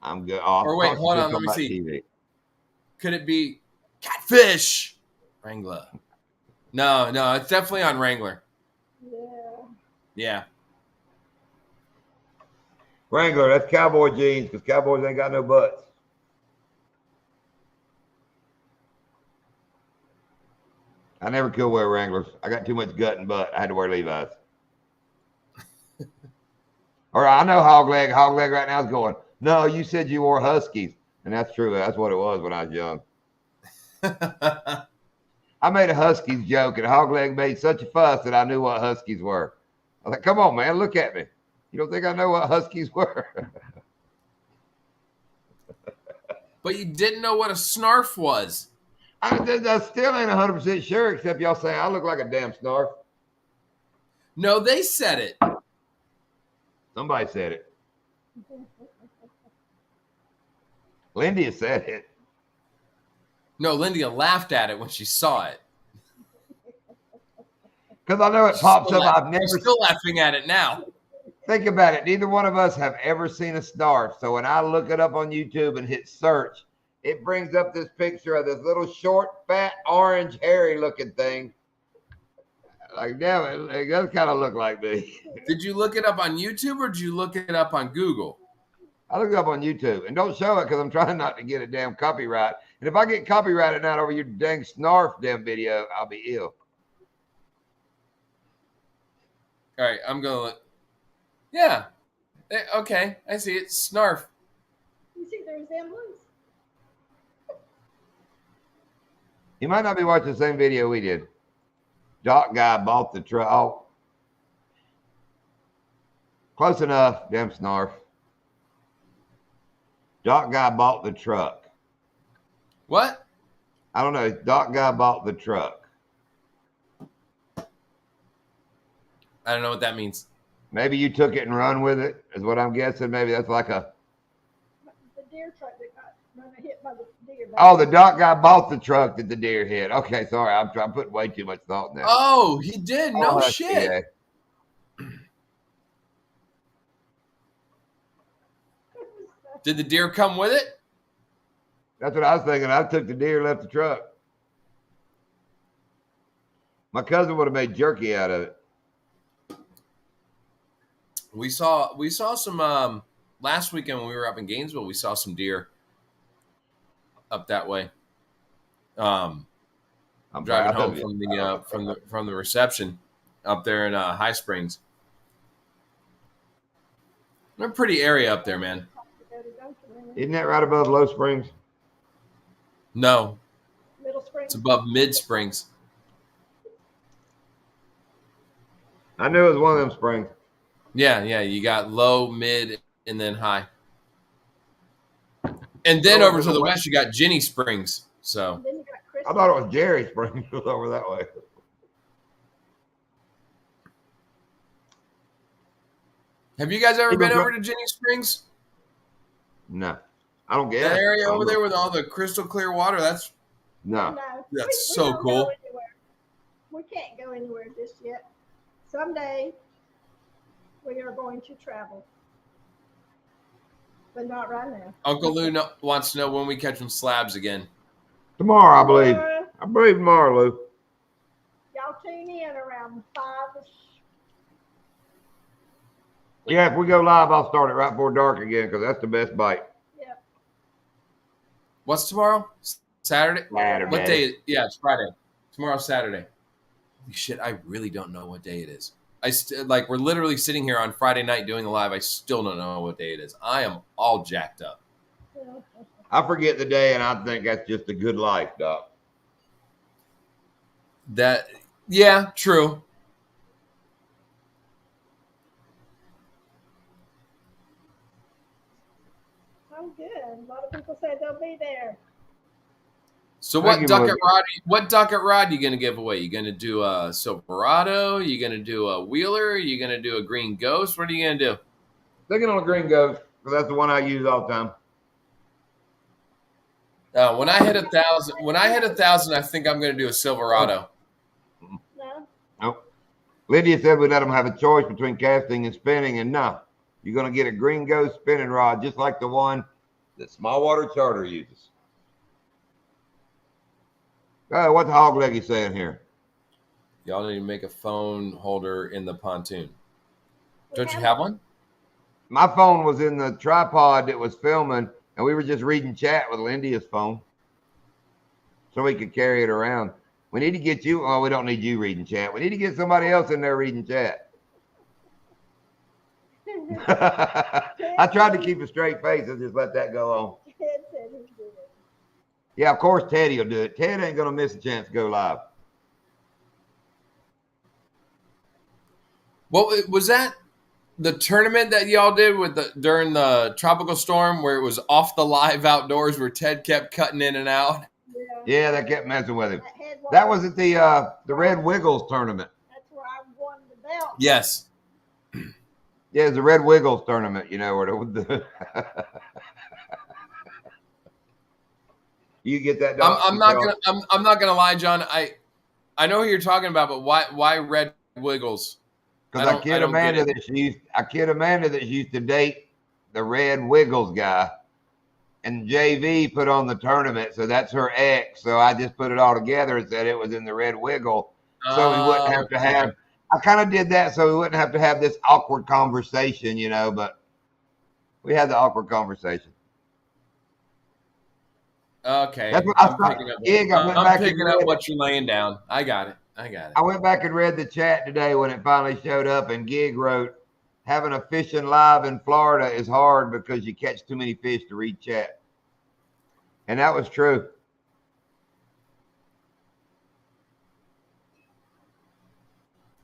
I'm good. Oh, or wait, hold on, let me see. TV. Could it be Catfish Wrangler? No, it's definitely on Wrangler. Yeah. Wrangler, that's cowboy jeans because cowboys ain't got no butts. I never could wear Wranglers. I got too much gut and butt. I had to wear Levi's. Or I know Hogleg. Hogleg right now is going, no, you said you wore Huskies. And that's true. That's what it was when I was young. I made a Huskies joke and Hogleg made such a fuss that I knew what Huskies were. I was like, come on, man, look at me. You don't think I know what Huskies were? But you didn't know what a snarf was. I still ain't 100% sure, except y'all saying I look like a damn snarf. No, they said it. Somebody said it. Lindy said it. No, Lindy laughed at it when she saw it. Because I know it pops up. I've never. Still laughing at it now. Think about it. Neither one of us have ever seen a snarf. So when I look it up on YouTube and hit search, it brings up this picture of this little short, fat, orange, hairy looking thing. Like, damn it does kind of look like me. Did you look it up on YouTube or did you look it up on Google? I looked it up on YouTube. And don't show it because I'm trying not to get a damn copyright. And if I get copyrighted now over your dang snarf damn video, I'll be ill. All right, I'm going to look. Yeah. Okay, I see it. Snarf. You see the resemblance? You might not be watching the same video we did. Doc guy bought the truck. Oh. Close enough, damn snarf. Doc guy bought the truck. What? I don't know. Doc guy bought the truck. I don't know what that means. Maybe you took it and run with it, is what I'm guessing. Maybe that's like a... The deer truck that got hit by the deer. Oh, the Doc guy bought the truck that the deer hit. Okay, sorry. I'm putting way too much thought in that. Oh, he did? No shit. Yeah. Did the deer come with it? That's what I was thinking. I took the deer, left the truck. My cousin would have made jerky out of it. We saw some last weekend when we were up in Gainesville. We saw some deer up that way. I'm driving home from the reception up there in High Springs. They're a pretty area up there, man. Isn't that right above Low Springs? No, Middle Springs. it's above Mid Springs. I knew it was one of them springs. Yeah. You got low, mid, and then high. And then over to the west, you got Jenny Springs. So Then you got I thought it was Jerry Springs over that way. have you guys ever been over to Jenny Springs? No, I don't get That it. area over there with all the crystal clear water, No. No. That's We so don't cool. go anywhere. We can't go anywhere just yet. Someday we are going to travel, but not right now. Uncle Lou wants to know when we catch them slabs again. Tomorrow, I believe. Tomorrow, I believe tomorrow, Lou. y'all tune in around 5-ish. Yeah, if we go live, I'll start it right before dark again because that's the best bite. Yep. What's tomorrow? Saturday? Saturday. What day? Yeah, it's Friday. Tomorrow's Saturday. Shit, I really don't know what day it is. We're literally sitting here on Friday night doing a live. I still don't know what day it is. I am all jacked up. I forget the day, and I think that's just a good life, Doc. Yeah, true. Oh, good. A lot of people say they'll be there. So Thank you, what ducket rod you gonna give away? You gonna do a Silverado? You gonna do a Wheeler? You gonna do a Green Ghost? What are you gonna do? Thinking on a Green Ghost because that's the one I use all the time. When I hit 1,000, I think I'm gonna do a Silverado. No? Nope. Lydia said we let them have a choice between casting and spinning, and no, you're going to get a Green Ghost spinning rod just like the one that Small Water Charter uses. What's Hog Leggy saying here? Y'all need to make a phone holder in the pontoon. Don't you We have one? My phone was in the tripod that was filming, and we were just reading chat with Lydia's phone so we could carry it around. We need to get you. Oh, we don't need you reading chat. We need to get somebody else in there reading chat. I tried to keep a straight face and just let that go on. Ted said he'd do it. Yeah, of course Teddy will do it. Ted ain't going to miss a chance to go live. What was that? The tournament that y'all did during the tropical storm where it was off the live outdoors where Ted kept cutting in and out? Yeah, they kept messing with him. That That was at the Red Wiggles tournament. That's where I won the belt. Yes. Yeah, it's the Red Wiggles tournament, you know, where the you get that. I'm not gonna lie, John. I know who you're talking about, but why Red Wiggles? Because I kid Amanda that she used to date the Red Wiggles guy, and JV put on the tournament, so that's her ex. So I just put it all together and said it was in the Red Wiggle, so we wouldn't have to have. I kind of did that so we wouldn't have to have this awkward conversation, you know. But we had the awkward conversation. Okay. That's what I'm picking up what you're laying down. I got it. I went back and read the chat today when it finally showed up, and Gig wrote, having a fishing live in Florida is hard because you catch too many fish to read chat. And that was true.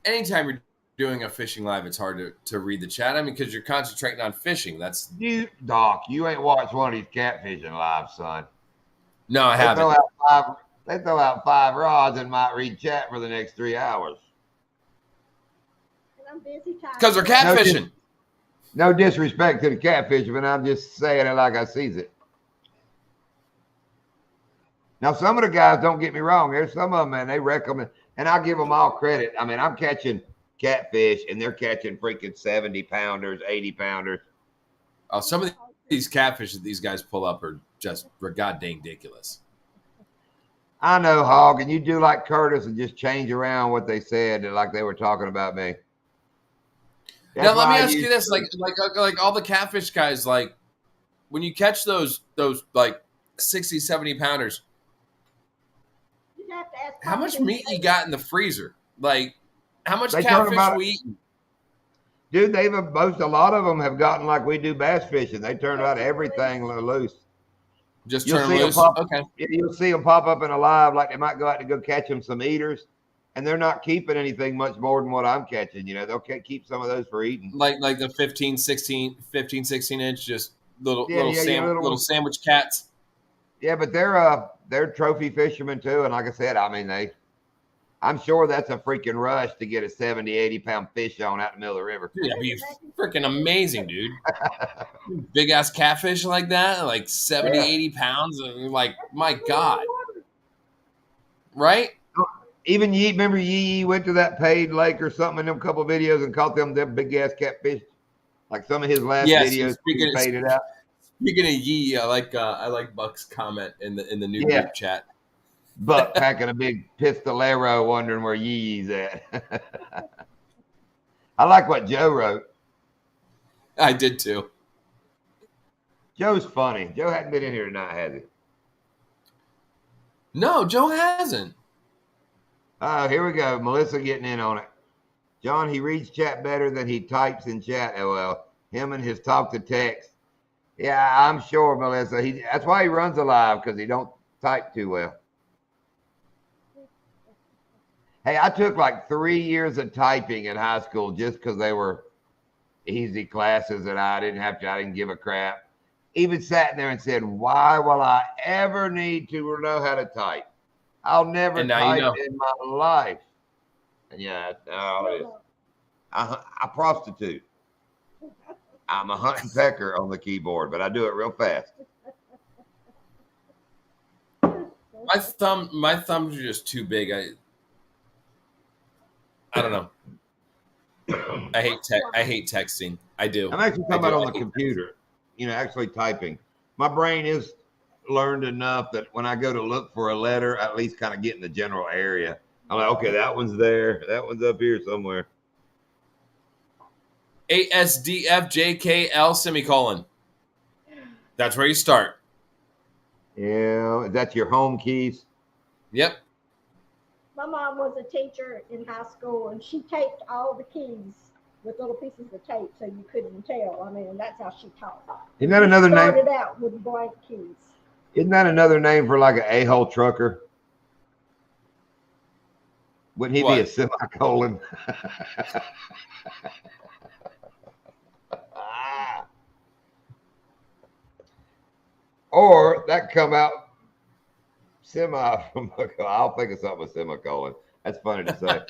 Anytime you're doing a fishing live, it's hard to read the chat. I mean, because you're concentrating on fishing. That's Doc, you ain't watched one of these catfishing live, son. No, I haven't. They throw out 5 rods and might read chat for the next 3 hours. And I'm busy time. Because they're catfishing. No disrespect to the catfish, but I'm just saying it like I sees it. Now, some of the guys, don't get me wrong, there's some of them, man, they recommend, and I give them all credit. I mean, I'm catching catfish, and they're catching freaking 70-pounders, 80-pounders. Oh, some of these catfish that these guys pull up are just god dang ridiculous. I know, Hog, and you do like Curtis and just change around what they said, like they were talking about me. Now, let me ask you this: like all the catfish guys, like when you catch those like 60, 70-pounders, You have to ask how much Papa meat to you got in the freezer? Like, how much They catfish talk about- we eating? Dude, a lot of them have gotten like we do bass fishing. They turn out everything loose. Just You'll turn see them loose. them Okay. You'll see them pop up in a live, like they might go out to go catch them some eaters, and they're not keeping anything much more than what I'm catching. You know, they'll keep some of those for eating. Like the 15, 16 inch, just little sandwich cats. Yeah, but they're trophy fishermen too, and like I said, I mean I'm sure that's a freaking rush to get a 70, 80-pound fish on out in the middle of the river. Dude, that'd be freaking amazing, dude. Big ass catfish like that, like 70, 80 pounds. And you're like, my God. right? Even remember Yee went to that paid lake or something in them couple videos and caught them big ass catfish. Like some of his last Yes. videos, he paid it out. Speaking of Yee, I like Buck's comment in the new group chat. Buck packing a big pistolero, wondering where Yee's at. I like what Joe wrote. I did too. Joe's funny. Joe hadn't been in here tonight, has he? No, Joe hasn't. Oh, here we go. Melissa getting in on it. John, he reads chat better than he types in chat. LOL. Him and his talk to text. Yeah, I'm sure, Melissa. That's why he runs alive, because he don't type too well. Hey, I took like 3 years of typing in high school just because they were easy classes and I didn't give a crap. Even sat there and said, why will I ever need to know how to type? I'll never type in my life. And yeah, that's all it is. I prostitute. I'm a hunt and pecker on the keyboard, but I do it real fast. My thumbs are just too big. I don't know. I hate texting. I do. I'm actually talking about on the computer. Actually typing. My brain is learned enough that when I go to look for a letter, I at least kind of get in the general area. I'm like, okay, that one's there. That one's up here somewhere. ASDFJKL semicolon. That's where you start. Yeah, that's your home keys. Yep. My mom was a teacher in high school, and she taped all the keys with little pieces of tape so you couldn't tell. I mean, that's how she taught. Isn't that another name? Started out with blank keys. Isn't that another name for like an a-hole trucker? Wouldn't he be a semicolon? Or that come out semi from I'll think of something with semicolon. That's funny to say.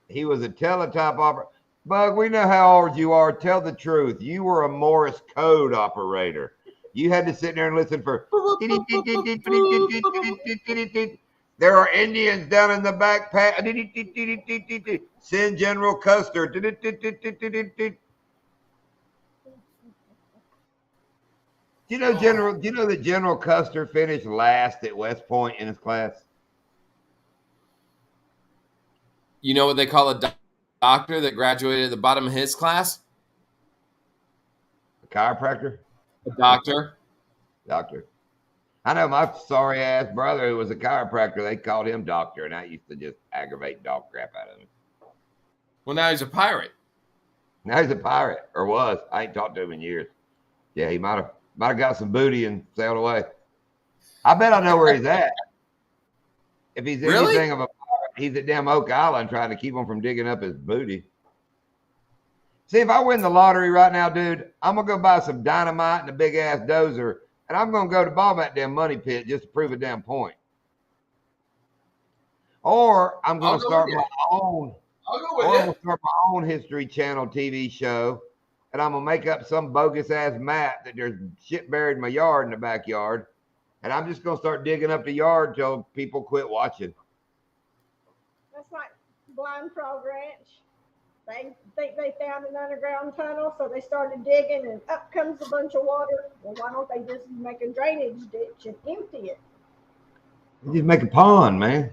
He was a teletype operator. Bug, we know how old you are. Tell the truth. You were a Morse code operator. You had to sit there and listen for. There are Indians down in the back. Send General Custer. Do you know that General Custer finished last at West Point in his class? You know what they call a doctor that graduated at the bottom of his class? A chiropractor? A doctor. Doctor. I know my sorry ass brother who was a chiropractor, they called him doctor, and that used to just aggravate dog crap out of him. Well, now he's a pirate. Now he's a pirate, or was. I ain't talked to him in years. Yeah, he might have got some booty and sailed away. I bet I know where he's at. If he's anything of a pirate, he's at damn Oak Island trying to keep him from digging up his booty. See, if I win the lottery right now, dude, I'm going to go buy some dynamite and a big-ass dozer, and I'm going to go to bomb that damn money pit just to prove a damn point. Or I'm going to start my own. I'm going to start my own History Channel TV show, and I'm going to make up some bogus-ass map that there's shit buried in my yard in the backyard, and I'm just going to start digging up the yard until people quit watching. That's like Blind Frog Ranch. They think they found an underground tunnel, so they started digging, and up comes a bunch of water. Well, why don't they just make a drainage ditch and empty it? You just make a pond, man.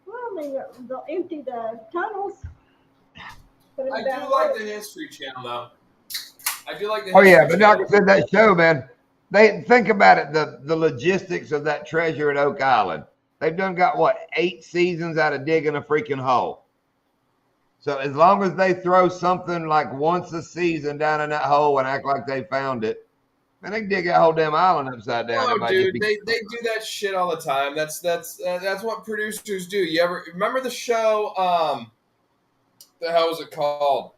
Well, I mean, they'll empty the tunnels. I do like the History Channel, though. I do like the. Oh yeah, but like I said, that show, man. They think about it, the logistics of that treasure at Oak Island. They've got what, 8 seasons out of digging a freaking hole. So as long as they throw something like once a season down in that hole and act like they found it, man, they can dig that whole damn island upside down. Oh, dude, they do that shit all the time. That's what producers do. You ever remember the show? The hell was it called?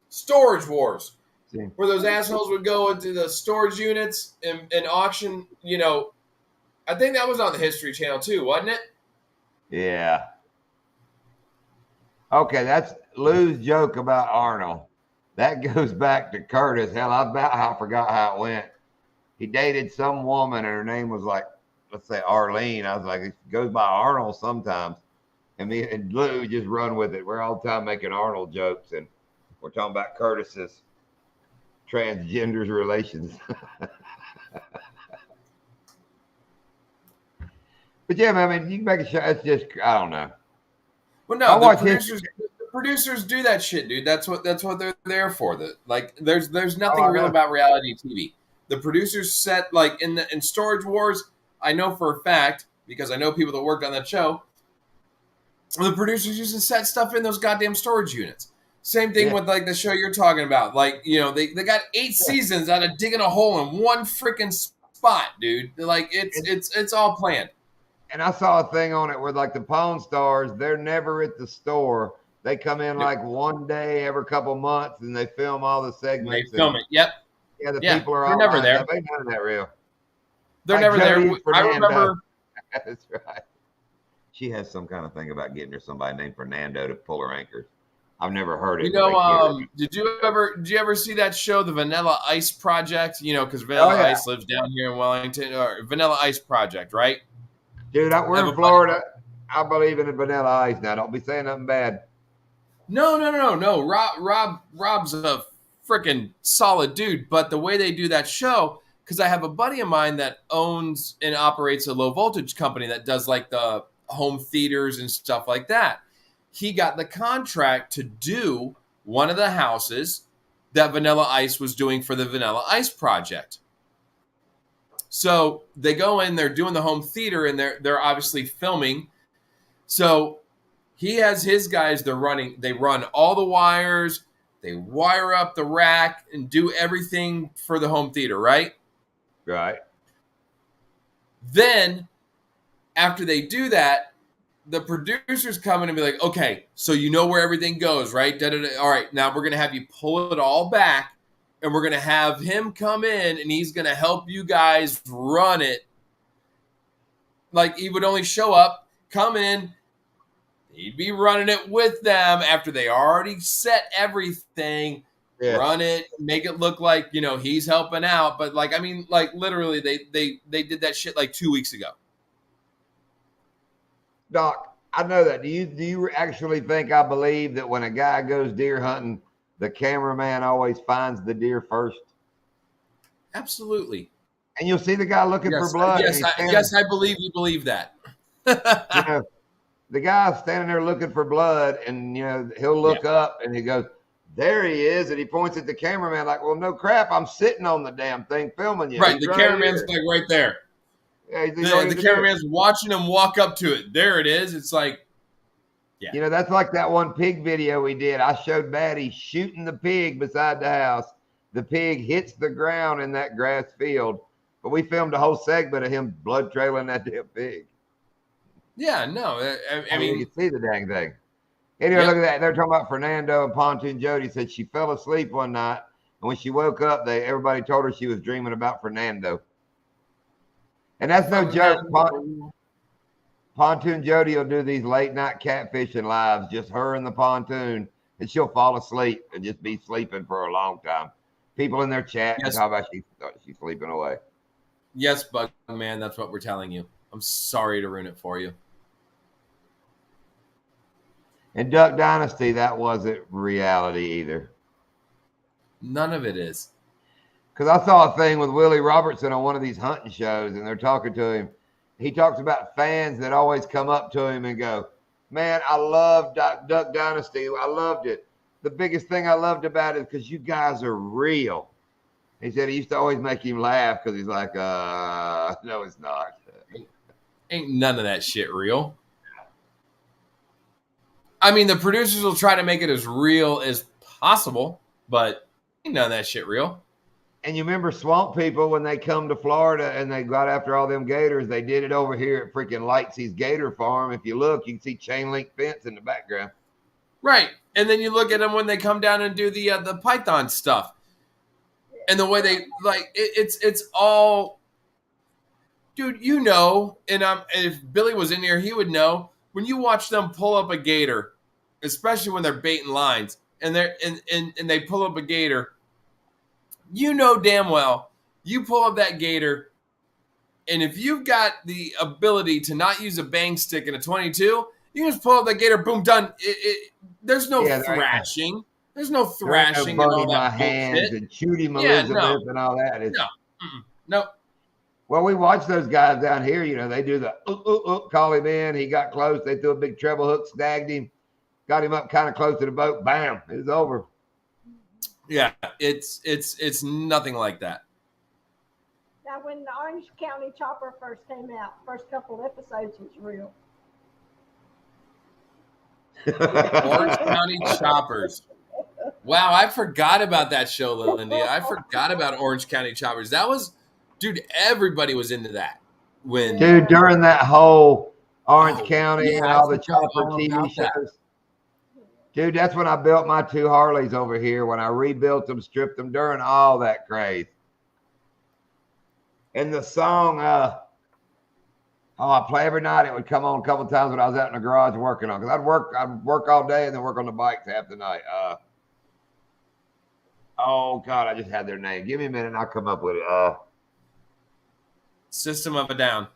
Storage Wars. Yeah. Where those assholes would go into the storage units and auction. You know, I think that was on the History Channel too, wasn't it? Yeah. Okay, that's Lou's joke about Arnold. That goes back to Curtis. Hell, I forgot how it went. He dated some woman, and her name was like let's say Arlene. I was like, it goes by Arnold sometimes. And me and Lou just run with it. We're all the time making Arnold jokes, and we're talking about Curtis's transgenders relations. But yeah, man, I mean, you can make a show. It's just, I don't know. Well, no, the producers do that shit, dude. That's what they're there for. There's nothing real about reality TV. The producers set, like in Storage Wars, I know for a fact, because I know people that worked on that show, the producers used to set stuff in those goddamn storage units. Same thing with like the show you're talking about. Like, you know, they got 8 seasons out of digging a hole in one freaking spot, dude. Like it's all planned. And I saw a thing on it where like the Pawn Stars, they're never at the store. They come in like one day every couple months, and they film all the segments. They film it. Yep. Yeah, the people are all never there. They none of that real. They're never there. I remember. That's right. She has some kind of thing about getting her somebody named Fernando to pull her anchors. I've never heard it. You know, did you ever see that show, the Vanilla Ice Project? You know, because Vanilla Ice lives down here in Wellington, or Vanilla Ice Project, right? Dude, we're in Florida. I believe in the Vanilla Ice now. Don't be saying nothing bad. No. Rob's a freaking solid dude, but the way they do that show, because I have a buddy of mine that owns and operates a low voltage company that does like the home theaters and stuff like that. He got the contract to do one of the houses that Vanilla Ice was doing for the Vanilla Ice Project. So they go in, they're doing the home theater, and they're obviously filming. So he has his guys, they run all the wires, they wire up the rack and do everything for the home theater, right? Right. Then after they do that, the producers come in and be like, okay, so you know where everything goes, right? Da-da-da. All right, now we're going to have you pull it all back, and we're going to have him come in, and he's going to help you guys run it. Like, he would only show up, come in, he'd be running it with them after they already set everything, run it, make it look like, you know, he's helping out. But, like, I mean, like, literally, they did that shit, like, 2 weeks ago. Doc, I know that. Do you actually think I believe that when a guy goes deer hunting, the cameraman always finds the deer first? Absolutely. And you'll see the guy looking for blood. Yes, I believe you believe that. You know, the guy's standing there looking for blood, and you know he'll look up and he goes, "There he is," and he points at the cameraman like, "Well, no crap, I'm sitting on the damn thing filming you." Right, the cameraman's like right there. Yeah, the cameraman's watching him walk up to it. There it is. It's like, you know, that's like that one pig video we did. I showed Batty shooting the pig beside the house. The pig hits the ground in that grass field, but we filmed a whole segment of him blood trailing that damn pig. Yeah, no, I mean, you see the dang thing. Anyway, look at that. They're talking about Fernando, and Pontoon Jody said she fell asleep one night, and when she woke up, everybody told her she was dreaming about Fernando. And that's no joke. Pontoon Jody will do these late night catfishing lives, just her and the pontoon, and she'll fall asleep and just be sleeping for a long time. People in their chat talk about she's sleeping away. Yes, Bug Man, that's what we're telling you. I'm sorry to ruin it for you. And Duck Dynasty, that wasn't reality either. None of it is. Because I saw a thing with Willie Robertson on one of these hunting shows, and they're talking to him. He talks about fans that always come up to him and go, "Man, I love Duck Dynasty. I loved it. The biggest thing I loved about it is because you guys are real." He said he used to always make him laugh because he's like, no, it's not. Ain't none of that shit real. I mean, the producers will try to make it as real as possible, but ain't none of that shit real. And you remember Swamp People when they come to Florida and they got after all them gators? They did it over here at freaking Lightsy's Gator Farm. If you look, you can see chain link fence in the background. Right, and then you look at them when they come down and do the Python stuff, and the way they it's all, dude. You know, and if Billy was in here, he would know. When you watch them pull up a gator, especially when they're baiting lines, and they pull up a gator. You know damn well, you pull up that gator, And if you've got the ability to not use a bang stick in a 22, you can just pull out that gator, boom, done. There's no thrashing. There's no thrashing and all my that hands bullshit. and shoot him Elizabeth and all that. No. Well, we watched those guys down here. You know, they do the call him in. He got close. They threw a big treble hook, snagged him, got him up kind of close to the boat. Bam, it was over. Yeah, it's nothing like that. Now, when the Orange County Chopper first came out, first couple of episodes was real. Orange County Choppers. Wow, I forgot about that show, Lindy. I forgot about Orange County Choppers. That was, dude, everybody was into that. Dude, during that whole Orange County and all the Chopper TV shows. Dude, that's when I built my 2 Harleys over here, when I rebuilt them, stripped them during all that craze. And the song, I play every night. It would come on a couple of times when I was out in the garage working on it. Because I'd work all day and then work on the bikes half the night. Oh, God, I just had their name. Give me a minute and I'll come up with it. System of a Down.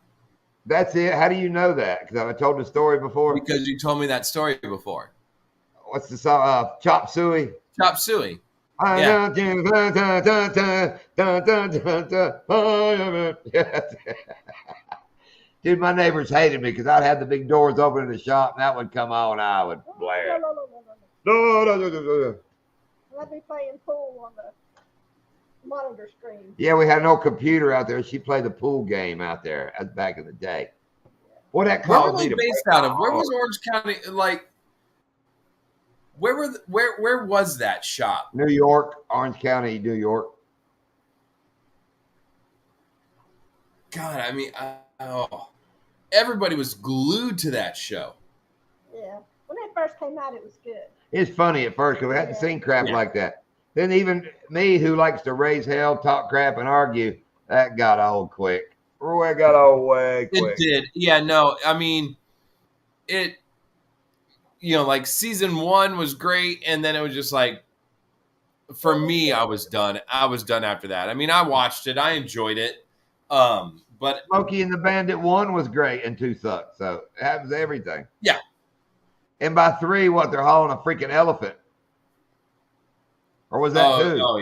That's it. How do you know that? Because I've told the story before. Because you told me that story before. What's the song? Chop Suey. Chop Suey. Yeah. Dude, my neighbors hated me because I'd have the big doors open in the shop and that would come on and I would blare. Let me playing pool on the monitor screen. Yeah, we had no computer out there. She played the pool game out there. That's back in the day. What that caused me to based out of? Where was Orange County? Like, where was that shop? New York, Orange County, New York. God, I mean, everybody was glued to that show. Yeah, when it first came out, it was good. It's funny at first because we hadn't seen crap like that. Then even me, who likes to raise hell, talk crap, and argue, that got old quick. Roy got old way quick. It did. Yeah, no, I mean, it, like season 1 was great, and then it was just like, for me, I was done. I was done after that. I mean, I watched it. I enjoyed it. But Smokey and the Bandit 1 was great and 2 sucked. So it happens to everything. Yeah. And by 3, they're hauling a freaking elephant. Or was that 2? Oh,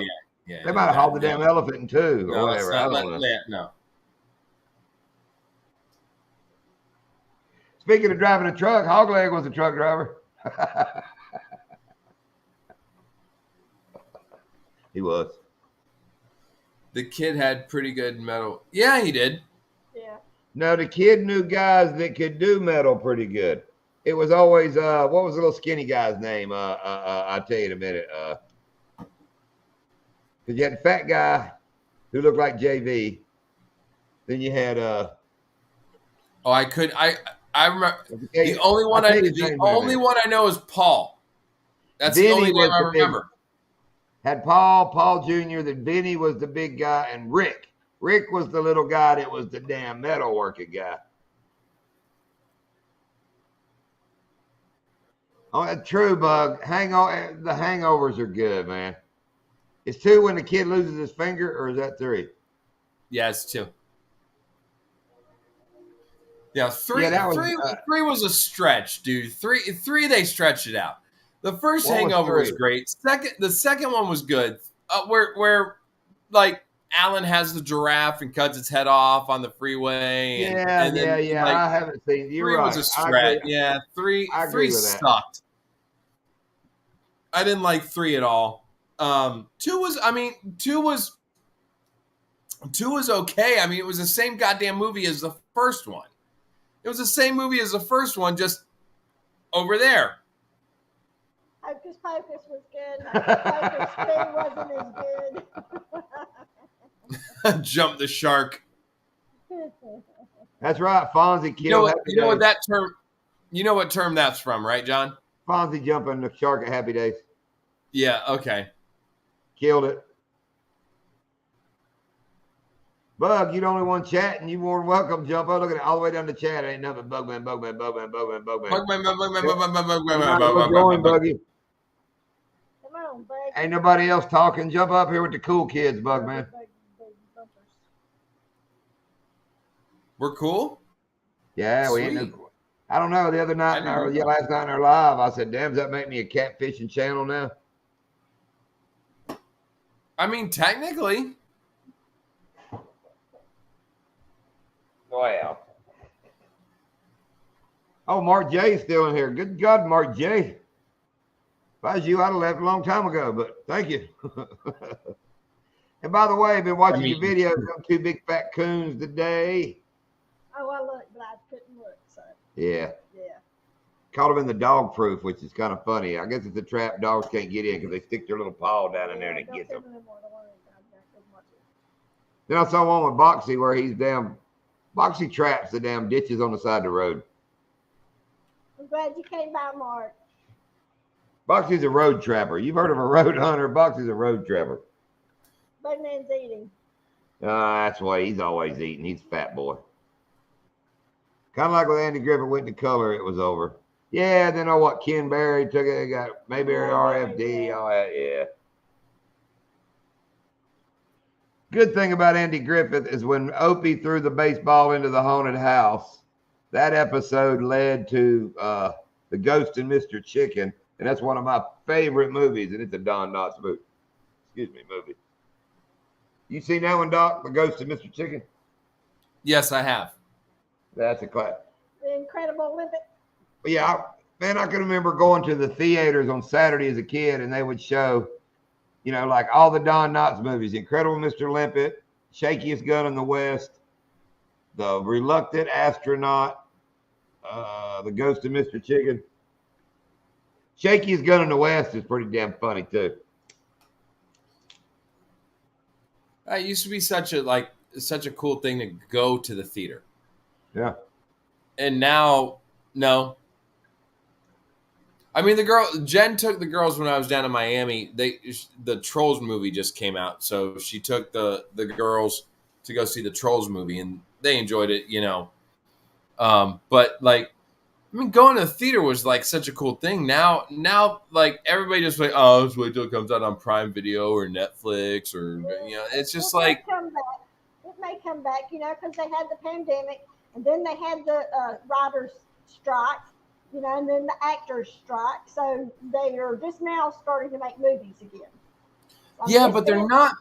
yeah. They might have hauled the damn elephant in 2 or whatever. I don't know. No. Speaking of driving a truck, Hogleg was a truck driver. He was. The kid had pretty good metal. Yeah, he did. Yeah. No, the kid knew guys that could do metal pretty good. It was always what was the little skinny guy's name? I'll tell you in a minute. Because you had the fat guy who looked like JV. Then you had I remember the only one I know is Paul. That's the only name I remember. Had Paul Jr., then Benny was the big guy, and Rick. Rick was the little guy that was the damn metal working guy. Oh, that's true, Bug. The hangovers are good, man. Is 2 when the kid loses his finger, or is that 3? Yeah, it's 2. Yeah, 3 was a stretch, dude. 3 they stretched it out. The first hangover was great. The second one was good. Where like Alan has the giraffe and cuts its head off on the freeway. And then, Like, I haven't seen. You're 3 right. was a stretch. Yeah, 3 sucked. I didn't like 3 at all. 2 was okay. I mean, it was the same goddamn movie as the first one. It was the same movie as the first one, just over there. Hocus Pocus was good. Hocus Pocus 2 wasn't as good. Jump the shark. That's right. Fonzie killed. You know what that term? You know what term that's from, right, John? Fonzie jumping the shark at Happy Days. Yeah. Okay. Killed it. Bug, you the only one chatting. You more than welcome. Jump up. Look at it all the way down the chat. Ain't nothing but Bugman. Going, Buggy. Come on, Bug. Ain't nobody else talking. Jump up here with the cool kids, Bugman. We're cool? Yeah, we ain't. Sweet. I don't know. The other night, last night in our live, I said, "Damn, does that make me a catfishing channel now?" I mean, technically. Wow. Oh, Mark J's still in here. Good God, Mark J. If I was you, I'd have left a long time ago, but thank you. And by the way, I've been watching your videos on Two Big Fat Coons today. Oh, I looked, but I couldn't look. So yeah. Yeah. Caught them in the dog proof, which is kind of funny. I guess it's a trap. Dogs can't get in because they stick their little paw down in there and it gets them. Then I saw one with Boxy where Boxy traps the damn ditches on the side of the road. I'm glad you came by, Mark. Boxy's a road trapper. You've heard of a road hunter. Boxy's a road trapper. Bugman's eating. That's why he's always eating. He's a fat boy. Kind of like with Andy Griffith went to color, it was over. Yeah, then Ken Berry took it, got Mayberry RFD, all that, yeah. Good thing about Andy Griffith is when Opie threw the baseball into the haunted house, that episode led to The Ghost and Mr. Chicken, and that's one of my favorite movies, and it's a Don Knotts movie. Movie. You seen that one, Doc? The Ghost and Mr. Chicken? Yes, I have. That's a class. The Incredible Olympic. Yeah, I can remember going to the theaters on Saturday as a kid, and they would show, like all the Don Knotts movies: Incredible Mr. Limpet, Shakiest Gun in the West, The Reluctant Astronaut, The Ghost of Mr. Chicken. Shakiest Gun in the West is pretty damn funny too. It used to be such a cool thing to go to the theater. Yeah. And now, no. I mean, Jen took the girls when I was down in Miami. The Trolls movie just came out, so she took the girls to go see the Trolls movie, and they enjoyed it, But going to the theater was like such a cool thing. Now, like everybody just like, oh, let's wait till it comes out on Prime Video or Netflix, or it's just like it may come back, because they had the pandemic, and then they had the writers' strike. And then the actors strike. So they are just now starting to make movies again. Yeah, but they're not.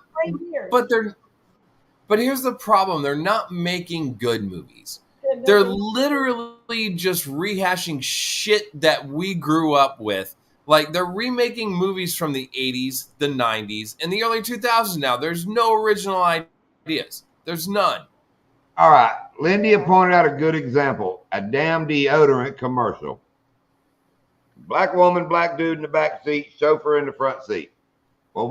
But here's the problem: they're not making good movies. They're literally just rehashing shit that we grew up with. Like they're remaking movies from the 80s, the 90s, and the early 2000s. Now there's no original ideas. There's none. All right, Lindy pointed out a good example: a damn deodorant commercial. Black woman, black dude in the back seat, chauffeur in the front seat. Well,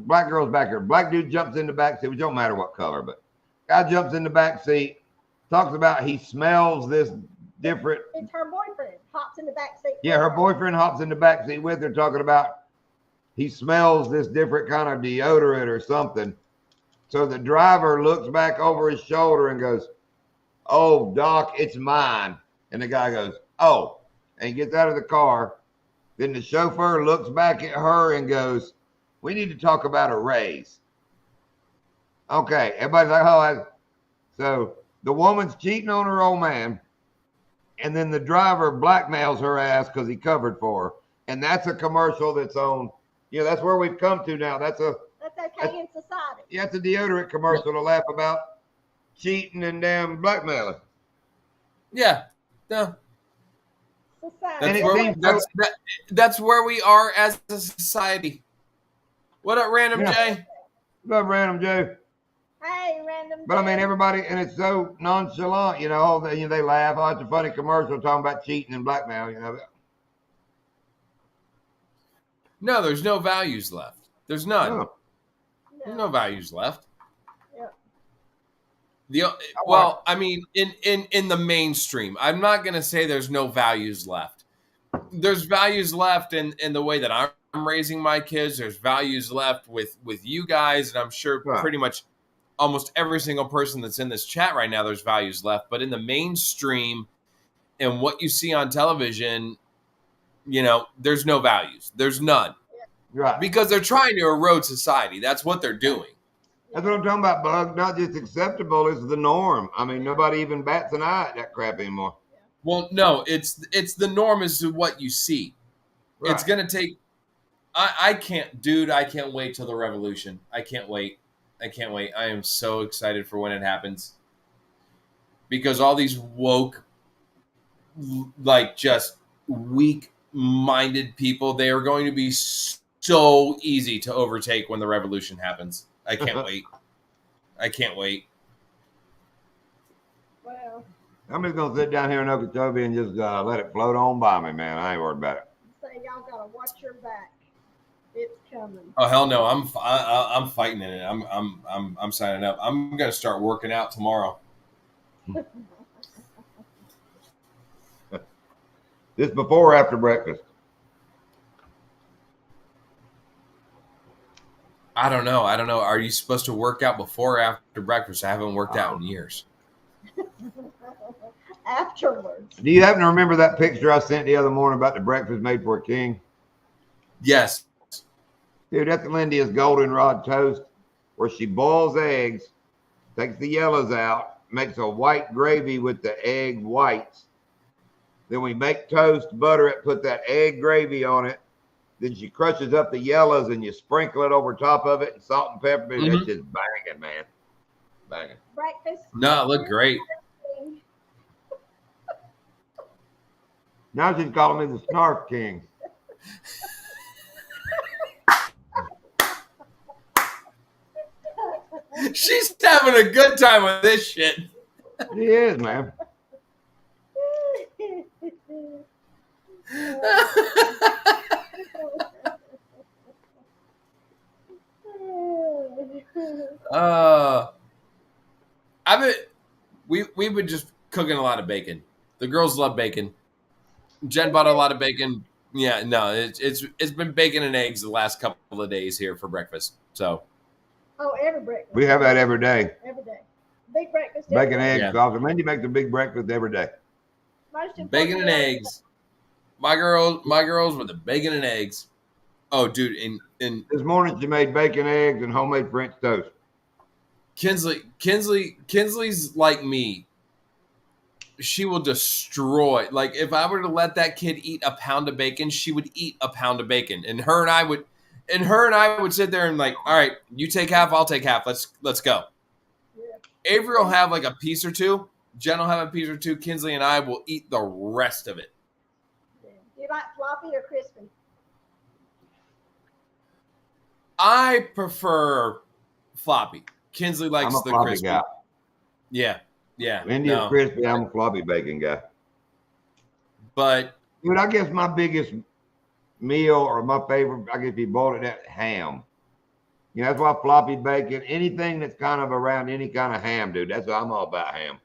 black girl's back here. Black dude jumps in the back seat, which don't matter what color, but guy jumps in the back seat, talks about he smells this different. It's her boyfriend hops in the back seat. Yeah, her boyfriend hops in the back seat with her, talking about he smells this different kind of deodorant or something. So the driver looks back over his shoulder and goes, "Oh, Doc, it's mine." And the guy goes, "Oh," and he gets out of the car. Then the chauffeur looks back at her and goes, "We need to talk about a raise." Okay, everybody's like, "Oh," so the woman's cheating on her old man, and then the driver blackmails her ass because he covered for her. And that's a commercial that's on, that's where we've come to now. That's okay in society. Yeah, it's a deodorant commercial to laugh about cheating and damn blackmailing. Yeah. No. That's where we are as a society. What up, Random Jay? What up, Random Jay? Hey, Random Jay. But I mean, everybody, and it's so nonchalant, they laugh. Oh, it's a funny commercial talking about cheating and blackmail, No, there's no values left. There's none. No. There's no values left. Well, I mean, in the mainstream, I'm not going to say there's no values left. There's values left in the way that I'm raising my kids. There's values left with you guys, and I'm sure pretty much almost every single person that's in this chat right now, there's values left. But in the mainstream and what you see on television, there's no values. There's none. Right. Because they're trying to erode society. That's what they're doing. That's what I'm talking about, Bug. Not just acceptable, it's the norm. I mean, nobody even bats an eye at that crap anymore. Well, no, it's the norm is what you see. Right. It's gonna take. I can't, dude. I can't wait till the revolution. I can't wait. I am so excited for when it happens because all these woke, like just weak-minded people, they are going to be so easy to overtake when the revolution happens. I can't wait. I can't wait. Well, I'm just gonna sit down here in Okeechobee and just let it float on by me, man. I ain't worried about it. say y'all gotta watch your back. It's coming. Oh hell no! I'm fighting in it. I'm signing up. I'm gonna start working out tomorrow. This before or after breakfast? I don't know. Are you supposed to work out before or after breakfast? I haven't worked out in years. Afterwards. Do you happen to remember that picture I sent the other morning about the breakfast made for a king? Yes. Dude, that's Lindy's goldenrod toast, where she boils eggs, takes the yellows out, makes a white gravy with the egg whites. Then we make toast, butter it, put that egg gravy on it. Then she crushes up the yellows and you sprinkle it over top of it and salt and pepper. Mm-hmm. It's just banging, man. Banging. Breakfast. No, it looked great. Now she's calling me the Snarf King. She's having a good time with this shit. She is, man. We've been just cooking a lot of bacon. The girls love bacon. Jen bought a lot of bacon. Yeah, no, it's been bacon and eggs the last couple of days here for breakfast. So. Oh, every breakfast. We have that every day. Every day. Big breakfast. Bacon, eggs, sausage. Mindy makes a big breakfast every day. Bacon and eggs. My girls with the bacon and eggs. Oh, dude, in this morning she made bacon, eggs, and homemade French toast. Kinsley's like me. She will destroy. Like if I were to let that kid eat a pound of bacon, she would eat a pound of bacon, and her and I would sit there and like, all right, you take half, I'll take half. Let's go. Yeah. Avery will have like a piece or two. Jen will have a piece or two. Kinsley and I will eat the rest of it. Yeah. Do you like floppy or crispy? I prefer floppy. Kinsley likes the crispy. Guy. Yeah. Indian crispy. I'm a floppy bacon guy. But dude, I guess my biggest meal or my favorite, I guess if you boiled it at ham. You know, that's why floppy bacon, anything that's kind of around any kind of ham, dude. That's what I'm all about, ham.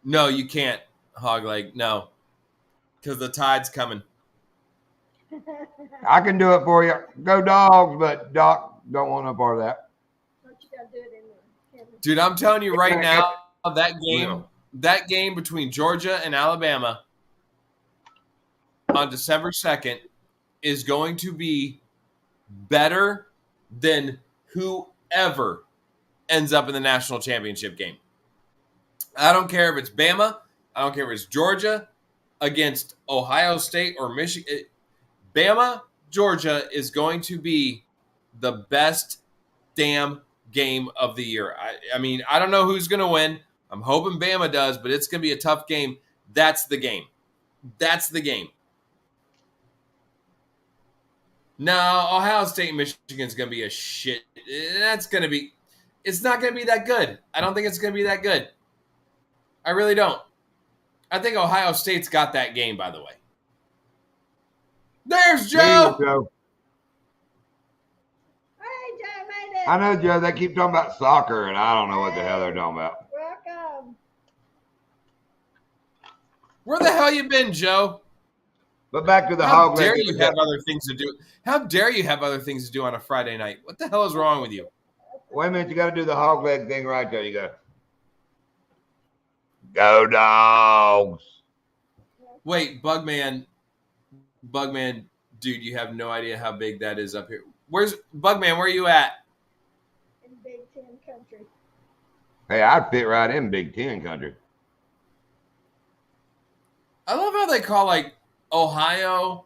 No, you can't, hog leg. No. Because the tide's coming. I can do it for you. Go Dogs, but Doc don't want no part of that. Dude, I'm telling you right now, that game between Georgia and Alabama on December 2nd is going to be better than whoever ends up in the national championship game. I don't care if it's Bama. I don't care if it's Georgia against Ohio State or Michigan. Bama, Georgia is going to be the best damn game of the year. I mean, I don't know who's going to win. I'm hoping Bama does, but it's going to be a tough game. That's the game. That's the game. No, Ohio State and Michigan's going to be a shit. It's not going to be that good. I don't think it's going to be that good. I really don't. I think Ohio State's got that game, by the way. There's Joe. Hey, Joe. Hey, Joe made it. I know, Joe. They keep talking about soccer, and I don't know what the hell they're talking about. Welcome. Where the hell you been, Joe? But back to the How hog. dare you have other things to do? How dare you have other things to do on a Friday night? What the hell is wrong with you? Wait a minute. You got to do the hog leg thing right there. You got Go Dogs. Wait, Bugman, Dude, you have no idea how big that is up here. Where's Bugman? Where are you at? In Big Ten country. Hey, I'd fit right in Big Ten country. I love how they call like Ohio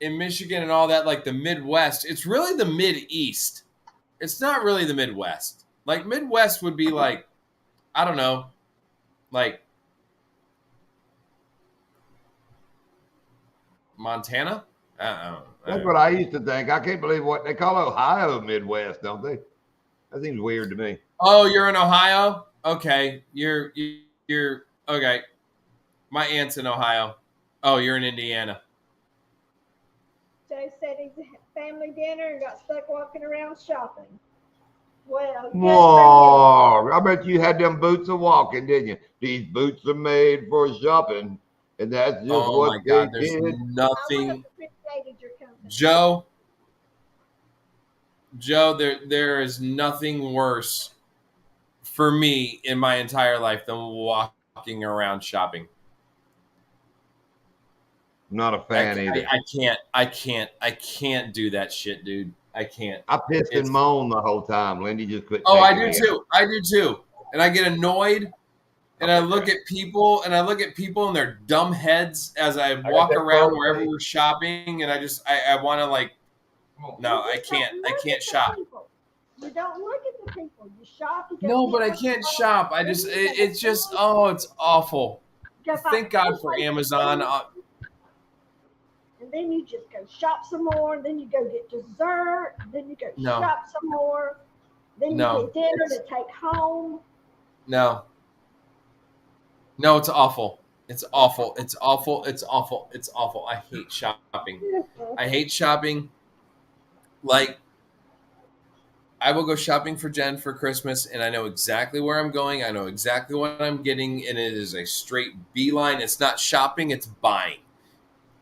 and Michigan and all that like the Midwest. It's really the Mid-East. It's not really the Midwest. Like Midwest would be like, I don't know, like Montana? That's what I used to think. I can't believe what they call Ohio Midwest, don't they? That seems weird to me. Oh, you're in Ohio? Okay. You're okay. My aunt's in Ohio. Oh, you're in Indiana. Joe said he's at family dinner and got stuck walking around shopping. Well, Whoa, I bet you had them boots of walking, didn't you? These boots are made for shopping, and that's just what they did. Nothing. Joe, there is nothing worse for me in my entire life than walking around shopping. I'm not a fan either. I can't do that shit, dude. I can't. I pissed and moaned the whole time. Lindy just quit. Oh, I do too. I do too. And I get annoyed, and I look at people, and their dumb heads as I walk around wherever we're shopping, and I want to like, no, I can't shop. You don't look at the people. You shop. No, but I can't shop. It's just, it's awful. Thank God for Amazon. And then you just go shop some more. Then you go get dessert. Then you go shop some more. Then you get dinner to take home. No, it's awful. It's awful. It's awful. It's awful. It's awful. I hate shopping. I hate shopping. Like, I will go shopping for Jen for Christmas, and I know exactly where I'm going. I know exactly what I'm getting, and it is a straight beeline. It's not shopping. It's buying.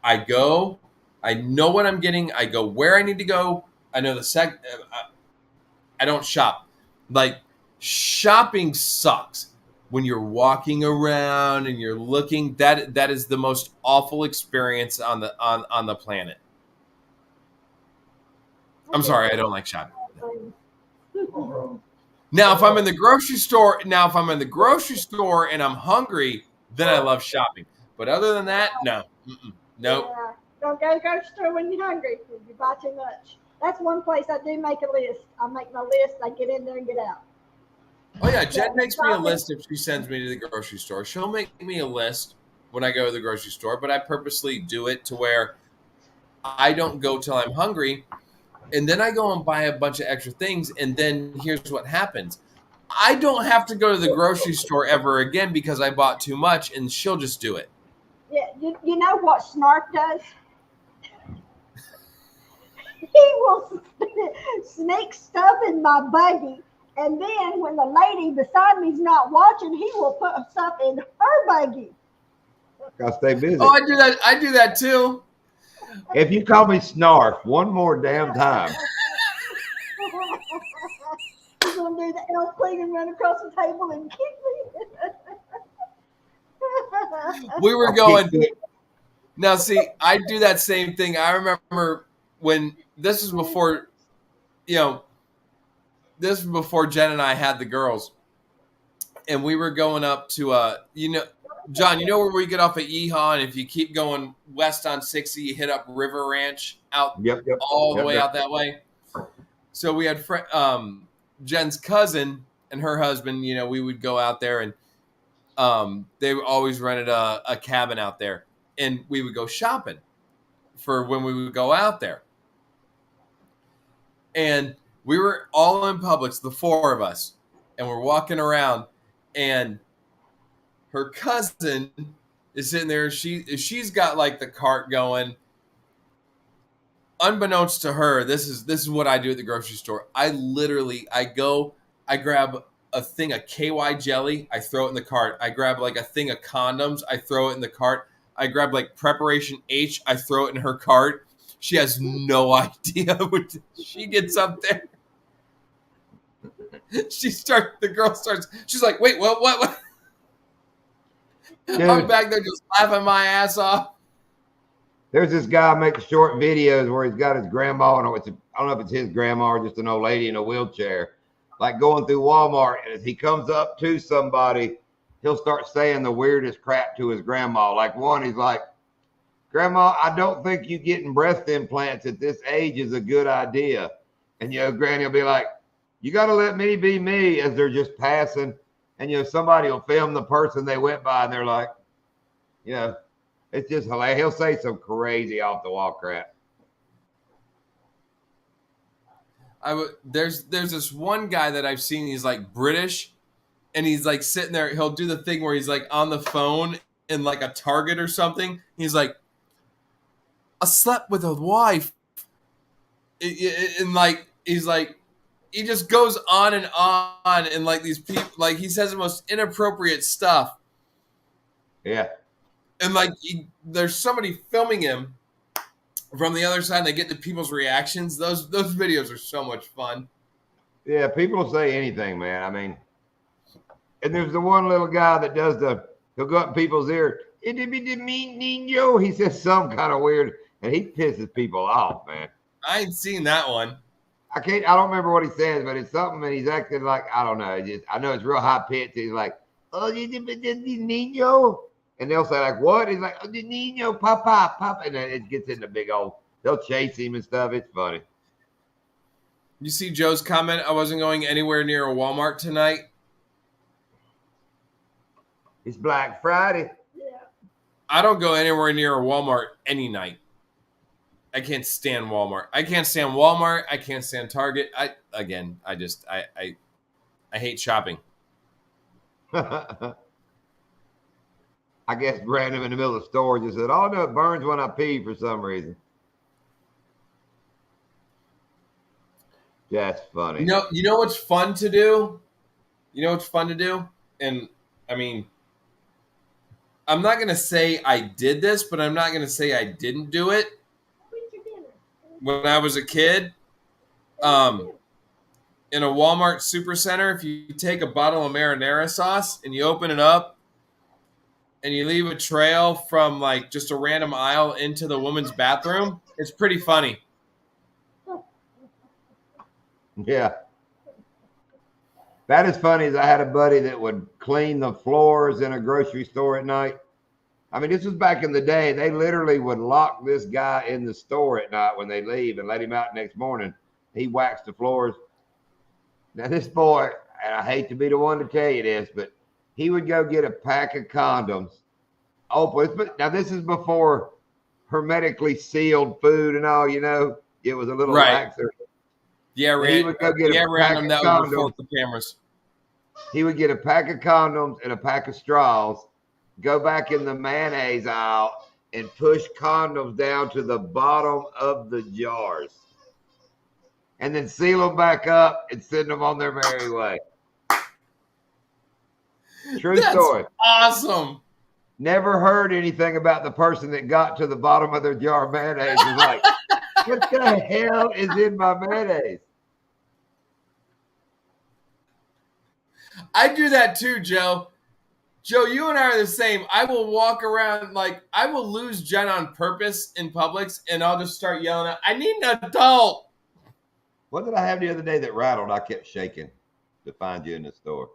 I go, I know what I'm getting. I go where I need to go. I know I don't shop. Like, shopping sucks when you're walking around and you're looking. That is the most awful experience on the planet. I'm sorry, I don't like shopping. Now, if I'm in the grocery store, and I'm hungry, then I love shopping. But other than that, no. Nope. Yeah. Don't go to the grocery store when you're hungry because you buy too much. That's one place I do make a list. I make my list. I get in there and get out. Oh, yeah. Jen makes me a list if she sends me to the grocery store. She'll make me a list when I go to the grocery store, but I purposely do it to where I don't go till I'm hungry. And then I go and buy a bunch of extra things. And then here's what happens. I don't have to go to the grocery store ever again because I bought too much, and she'll just do it. Yeah, you know what Snark does? He will sneak stuff in my buggy, and then when the lady beside me's not watching, he will put stuff in her buggy. Gotta stay busy. Oh, I do that too. If you call me Snarf one more damn time. He's gonna do the elf thing and run across the table and kick me. We were going. Now, see, I do that same thing. I remember when this was before, this was before Jen and I had the girls, and we were going up to, John, you know where we get off at Yeehaw, and if you keep going west on 60, you hit up River Ranch out all the way out that way. So we had Jen's cousin and her husband. We would go out there, and they always rented a cabin out there, and we would go shopping for when we would go out there. And we were all in Publix, the four of us, and we're walking around, and her cousin is sitting there. She's got like the cart going. Unbeknownst to her, this is what I do at the grocery store. I grab a thing of KY jelly, I throw it in the cart. I grab like a thing of condoms, I throw it in the cart. I grab like Preparation H, I throw it in her cart. She has no idea what she gets up there. The girl starts, she's like, wait, what? Dude. I'm back there just laughing my ass off. There's this guy making short videos where he's got his grandma, and I don't know if it's his grandma or just an old lady in a wheelchair, like going through Walmart. And as he comes up to somebody, he'll start saying the weirdest crap to his grandma. Like one, he's like, "Grandma, I don't think you getting breast implants at this age is a good idea." And, Granny will be like, "You got to let me be me," as they're just passing. And, somebody will film the person they went by, and they're like, it's just hilarious. He'll say some crazy off the wall crap. There's this one guy that I've seen. He's like British, and he's like sitting there. He'll do the thing where he's like on the phone in like a Target or something. He's like, "I slept with a wife," and like he's like, he just goes on, and like these people, like he says the most inappropriate stuff. Yeah. And like there's somebody filming him from the other side, and they get the people's reactions. Those videos are so much fun. Yeah, people say anything, man. I mean, and there's the one little guy that he'll go up in people's ear. He says some kind of weird, and he pisses people off, man. I ain't seen that one. I don't remember what he says, but it's something, and he's acting like, I don't know. I know it's real high pitched. He's like, "Oh, Nino." And they'll say, like, "What?" He's like, "Oh, Nino, papa. And then it gets into big old, they'll chase him and stuff. It's funny. You see Joe's comment, "I wasn't going anywhere near a Walmart tonight." It's Black Friday. Yeah. I don't go anywhere near a Walmart any night. I can't stand Walmart. I can't stand Walmart. I can't stand Target. I hate shopping. I guess random in the middle of the store just said, "Oh no, it burns when I pee" for some reason. That's funny. You know what's fun to do? And I mean, I'm not gonna say I did this, but I'm not gonna say I didn't do it. When I was a kid, in a Walmart Supercenter, if you take a bottle of marinara sauce and you open it up and you leave a trail from like just a random aisle into the woman's bathroom, it's pretty funny. Yeah. That is funny. As I had a buddy that would clean the floors in a grocery store at night. I mean, this was back in the day. They literally would lock this guy in the store at night when they leave and let him out next morning. He waxed the floors. Now, this boy, and I hate to be the one to tell you this, but he would go get a pack of condoms. But now this is before hermetically sealed food and all, it was a little laxer. Yeah, he would go get a pack of that condoms. was before the cameras. He would get a pack of condoms and a pack of straws, go back in the mayonnaise aisle, and push condoms down to the bottom of the jars. And then seal them back up and send them on their merry way. True story. Awesome. Never heard anything about the person that got to the bottom of their jar of mayonnaise and was like, "What the hell is in my mayonnaise?" I do that too, Joe. Joe, you and I are the same. I will walk around, like, I will lose Jen on purpose in Publix, and I'll just start yelling out, "I need an adult." What did I have the other day that rattled? I kept shaking to find you in the store.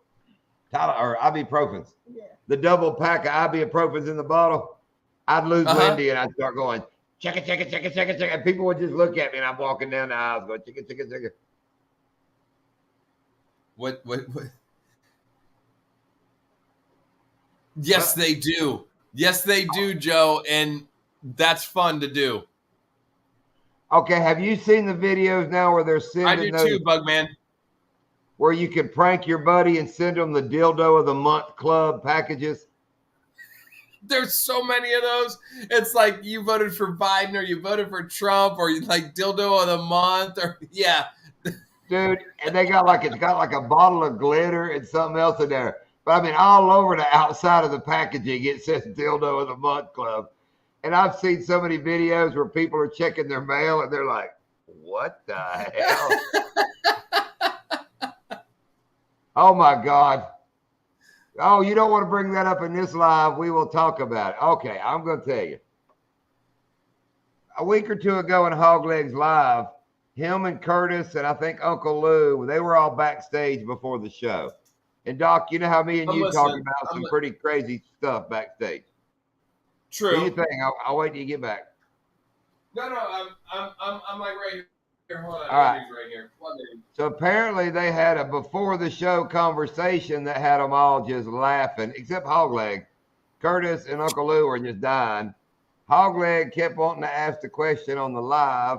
Tyler, or ibuprofens. Yeah. The double pack of ibuprofens in the bottle. I'd lose Lindy and I'd start going, "Check it. And people would just look at me and I'm walking down the aisles going, "Check it. What? Yes, they do. Yes, they do, Joe. And that's fun to do. Okay, have you seen the videos now where they're sending I do too, Bugman. Where you can prank your buddy and send them the dildo of the month club packages? There's so many of those. It's like you voted for Biden or you voted for Trump or you like dildo of the month or yeah. Dude, and it's got like a bottle of glitter and something else in there. But I mean, all over the outside of the packaging, it says dildo of the month club. And I've seen so many videos where people are checking their mail and they're like, "What the hell?" Oh my God. Oh, you don't want to bring that up in this live. We will talk about it. Okay, I'm going to tell you. a week or two ago in Hog Legs Live, him and Curtis and I think Uncle Lou, they were all backstage before the show. And Doc, you know how me and you talked about some pretty crazy stuff backstage. True. What do you think? I'll wait till you get back. No, I'm like right here. Hold on. All right. Right here. So apparently they had a before the show conversation that had them all just laughing, except Hogleg. Curtis and Uncle Lou were just dying. Hogleg kept wanting to ask the question on the live,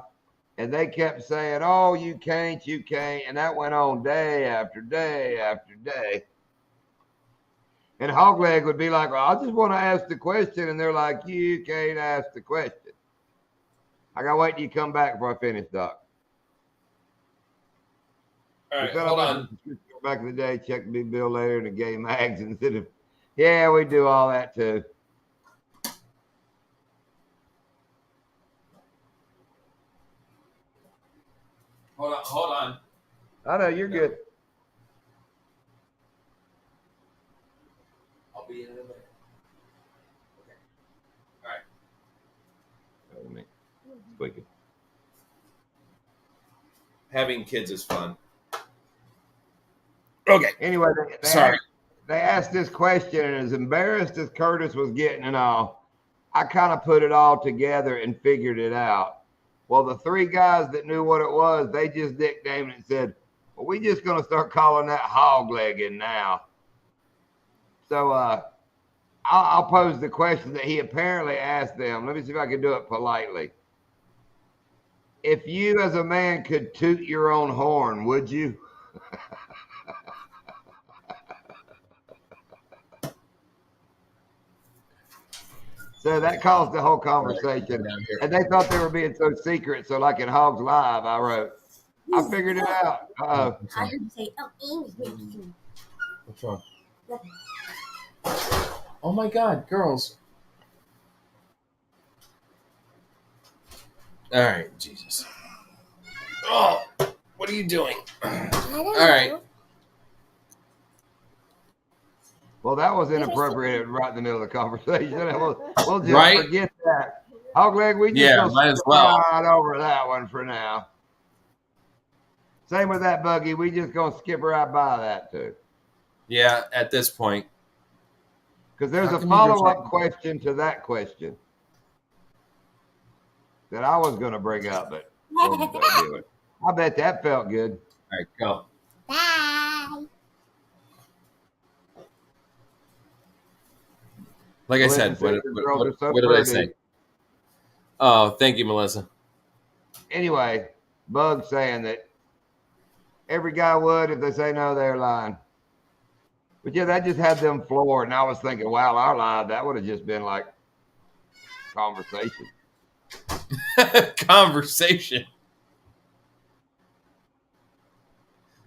and they kept saying, "Oh, you can't," and that went on day after day after day. And Hogleg would be like, "Well, I just want to ask the question," and they're like, "You can't ask the question." I gotta wait till you come back before I finish, Doc. All right, hold on. Back in the day, check the big bill later in the gay mags instead of, yeah, we do all that too. Hold on. I know you're good. I'll be in a minute. Okay. All right. That was me. Squeaking. Having kids is fun. Okay. Anyway, Sorry. They asked this question, and as embarrassed as Curtis was getting and all, I kind of put it all together and figured it out. Well, the three guys that knew what it was, they just nicknamed it and said, "Well, we just going to start calling that hog-legging now." So I'll pose the question that he apparently asked them. Let me see if I can do it politely. If you as a man could toot your own horn, would you? So that caused the whole conversation. And they thought they were being so secret. So like in Hogs Live, I wrote, I figured it out. I heard you say, What's wrong? Oh my God, girls. All right, Jesus. Oh, what are you doing? All right. Well, that was inappropriate right in the middle of the conversation. We'll just Right? forget that. Hogleg, we just might as well. right over that one for now. Same with that buggy. We just gonna skip right by that too. Yeah, at this point. Because there's How a come you follow-up just- question to that question that I was gonna bring up, but wasn't gonna do it. I bet that felt good. All right, go. Bye. Like I Melissa said, said your girls are so what did I pretty. say? Oh, thank you, Melissa. Anyway, Bug saying that every guy would if they say no, they're lying. But yeah, that just had them floored. And I was thinking, wow, our live, that would have just been like conversation. Conversation.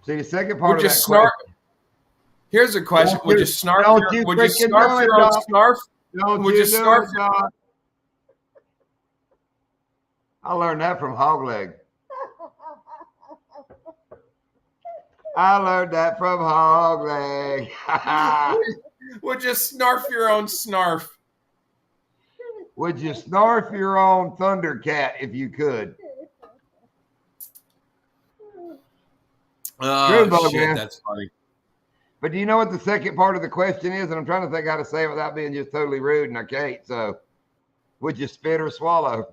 See, the second part Would of you that snarf? question. Here's a question. Would you snarf Don't your, you would you freaking snarf do it, your own Doc. snarf? Don't Would you you do snarf it, Doc? I learned that from Hogleg. I learned that from Hogleg. Would you snarf your own snarf? Would you snarf your own Thundercat if you could? Oh, True, Bug, shit, man. that's funny. But do you know what the second part of the question is? And I'm trying to think how to say it without being just totally rude, and I can't. So, would you spit or swallow?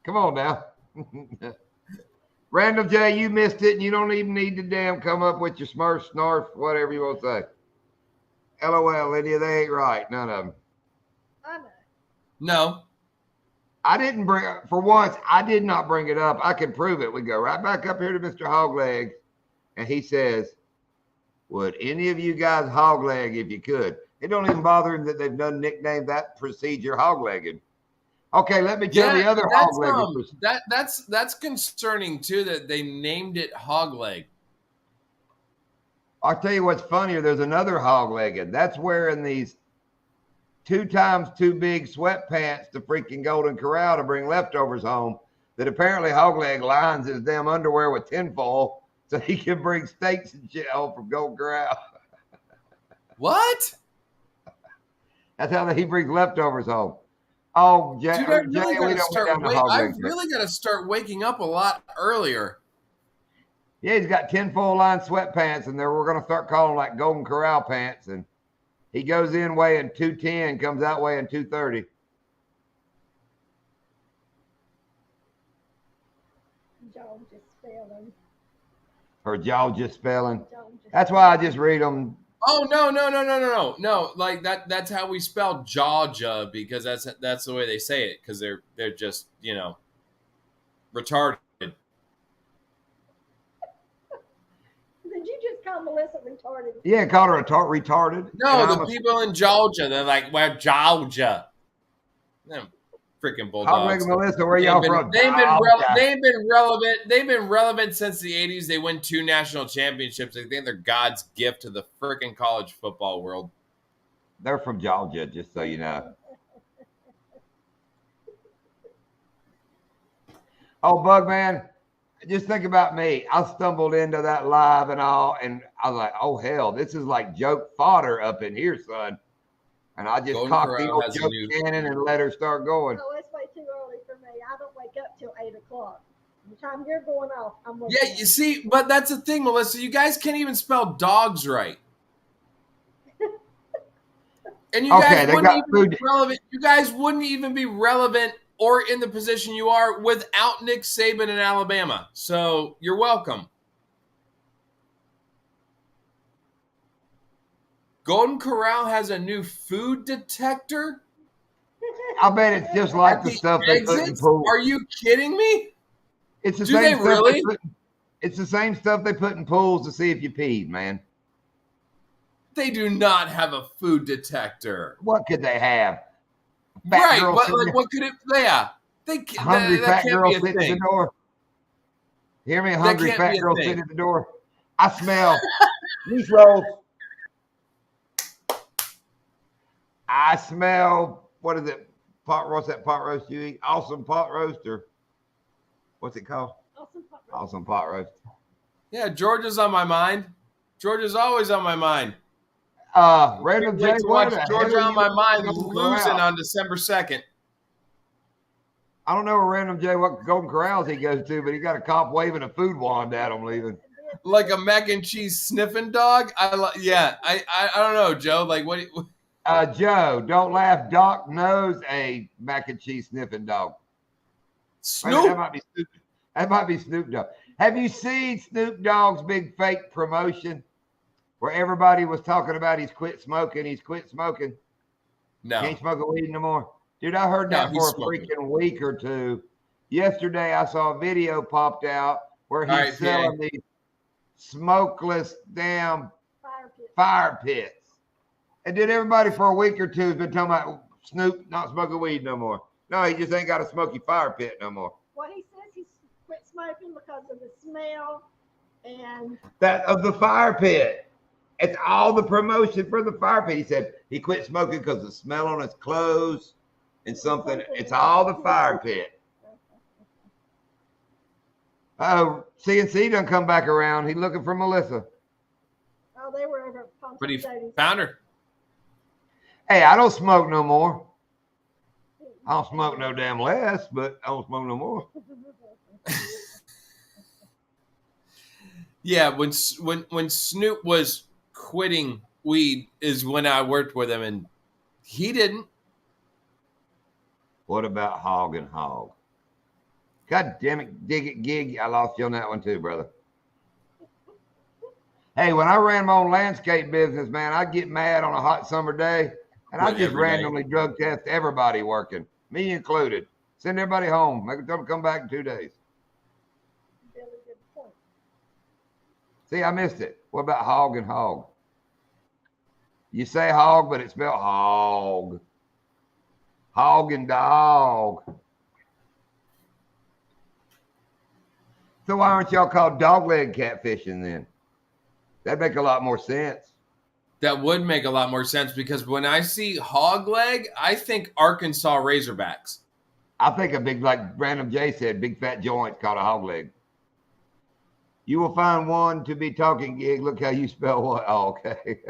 Come on now. Random J, you missed it, and you don't even need to damn come up with your smurf, snarf, whatever you want to say. LOL, Lydia, they ain't right. None of them. I know. No. I didn't bring for once. I did not bring it up. I can prove it. We go right back up here to Mr. Hogleg, and he says, "Would any of you guys hogleg if you could?" It don't even bother him that they've done nicknamed that procedure hoglegging. Okay, let me tell the other hoglegging. That's concerning too that they named it hogleg. I'll tell you what's funnier. There's another hoglegging. That's wearing these 2 times too big sweatpants to freaking Golden Corral to bring leftovers home. That apparently Hogleg lines his damn underwear with tinfoil so he can bring steaks and shit home from Golden Corral. What? That's how he brings leftovers home. Oh, Jay, Dude, I really we gotta don't down the hog I leg. really gotta start waking up a lot earlier. Yeah, he's got 10 full line sweatpants, and we're gonna start calling like Golden Corral pants. And he goes in weighing 210, comes out weighing 230. Jaw just spelling. Her jaw just spelling. Jaw just That's why I just read them. Oh no! Like that's how we spell Georgia, because that's the way they say it, because they're just, you know, retarded. Did you just call Melissa retarded? Yeah, called her retarded. No, the people in Georgia, they're like, we're Georgia. Them freaking bulldogs. Melissa, where y'all from? They've been relevant since the 80s. They win 2 national championships. I think they're God's gift to the freaking college football world. They're from Georgia, just so you know. Oh, Bugman, just think about me. I stumbled into that live and all, and I was like, oh, hell, this is like joke fodder up in here, son. And I just Golden cocked the Corral old has a joke new- cannon and let her start going. No, it's way too early for me. I don't wake up till 8 o'clock. By the time you're going off, I'm waking Yeah, up. you see, but that's the thing, Melissa. You guys can't even spell dogs right. And you Okay, guys they wouldn't got even food. be relevant. You guys wouldn't even be relevant or in the position you are without Nick Saban in Alabama. So you're welcome. Golden Corral has a new food detector. I bet it's just like at the stuff they put in exits? pools. Are you kidding me? It's the Do same they stuff really? it's the same stuff they put in pools to see if you peed, man. They do not have a food detector. What could they have? Fat Right, girl but sitting like, there- what could it? Yeah, hungry that fat can't girl be a sitting at thing. the door. Hear me, a hungry can't fat be a girl thing. sitting at the door. I smell these rolls. I smell, what is it? Pot roast, that pot roast you eat? Awesome pot roast, or what's it called? Awesome pop- Awesome pot roast. Yeah, Georgia's on my mind. Georgia's always on my mind. Random Can't J, wait to what watch the Georgia hell on my you mind Golden losing Corral? on December 2nd. I don't know where Random J, what Golden Corrals he goes to, but he got a cop waving a food wand at him leaving. Like a mac and cheese sniffing dog. I don't know, Joe. Like what? Joe, don't laugh. Doc knows a mac and cheese sniffing dog. Wait a minute, Snoop. that might be Snoop. That might be Snoop Dogg. Have you seen Snoop Dogg's big fake promotion where everybody was talking about he's quit smoking? He's quit smoking. No. He ain't smoking weed no more. Dude, I heard No, that he's for a smoking. freaking week or two. Yesterday, I saw a video popped out where he's All right, selling these smokeless damn Fire pit. fire pits. And then everybody for a week or two has been talking about Snoop not smoking weed no more. No, he just ain't got a smoky fire pit no more. Well, he says he's quit smoking because of the smell and That of the fire pit. It's all the promotion for the fire pit. He said he quit smoking because of the smell on his clothes and something. It's all the fire pit. Oh, CNC done come back around. He looking for Melissa. oh, they were over at Ponce But he Stadium. found her. Hey, I don't smoke no more. I don't smoke no damn less, but I don't smoke no more. Yeah, when Snoop was quitting weed is when I worked with him, and he didn't. What about Hog and Hog? God damn it, dig it, gig. I lost you on that one too, brother. Hey, when I ran my own landscape business, man, I'd get mad on a hot summer day, and I Like just every day. randomly drug test everybody working, me included. Send everybody home. Make them come back in 2 days. Really good point. See, I missed it. What about Hog and Hog? You say hog, but it's spelled hog. Hog and dog. So why aren't y'all called dogleg catfishing then? That'd make a lot more sense. That would make a lot more sense, because when I see hog leg, I think Arkansas Razorbacks. I think a big, like Random J said, big fat joint called a hog leg. You will find one to be talking gig. Look how you spell what. Oh, okay.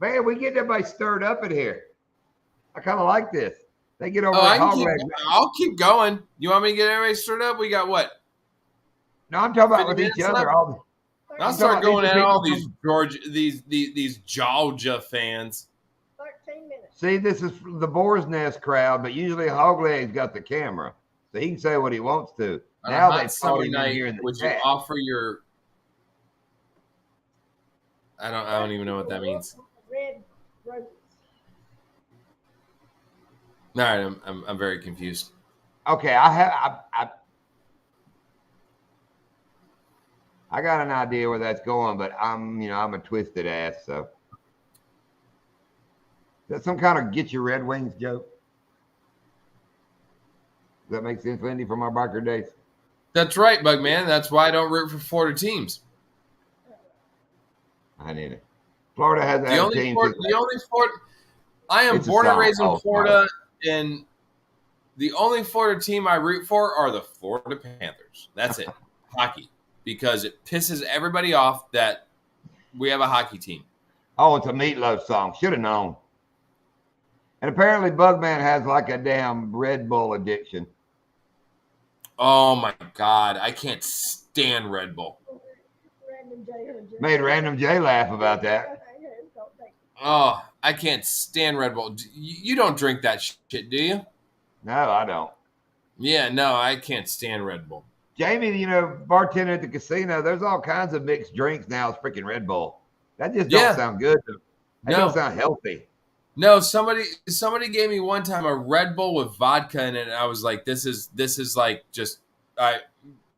Man, we get everybody stirred up in here. I kind of like this. They get over I'll keep going. You want me to get everybody stirred up? We got what? No, I'm talking about with each other. I'll start going at all these these Georgia fans. 13 minutes. See, this is the Boar's Nest crowd, but usually Hogleg's got the camera, so he can say what he wants to. On now a they hot summer night, would you chat. offer your? I don't even know what that means. Red roses. All right, I'm very confused. Okay, I got an idea where that's going, but I'm a twisted ass, so. Is that some kind of get your Red Wings joke? Does that make sense, Lindy, from our biker days? That's right, Bugman. That's why I don't root for Florida teams. I need it. Florida has the only Florida. I am born and raised in Florida, and the only Florida team I root for are the Florida Panthers. That's it. Hockey. Because it pisses everybody off that we have a hockey team. Oh, it's a Meatloaf song. Should have known. And apparently Bugman has like a damn Red Bull addiction. Oh, my God. I can't stand Red Bull. Made Random J laugh about that. Oh, I can't stand Red Bull. You don't drink that shit, do you? No, I don't. Yeah, no, I can't stand Red Bull. Jamie, bartender at the casino, there's all kinds of mixed drinks now. It's freaking Red Bull. That just don't sound good. That don't sound healthy. No, somebody gave me one time a Red Bull with vodka in it, and I was like, this is like just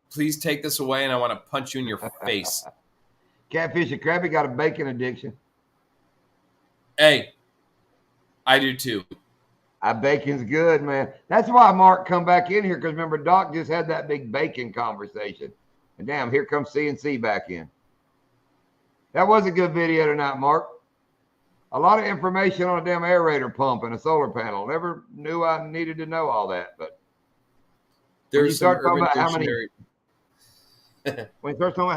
please take this away, and I want to punch you in your face. Catfish and Krabby got a bacon addiction. Hey, I do too. Bacon's good, man. That's why Mark come back in here, because remember, Doc just had that big bacon conversation. And damn, here comes CNC back in. That was a good video tonight, Mark. A lot of information on a damn aerator pump and a solar panel. Never knew I needed to know all that, but when you start talking about how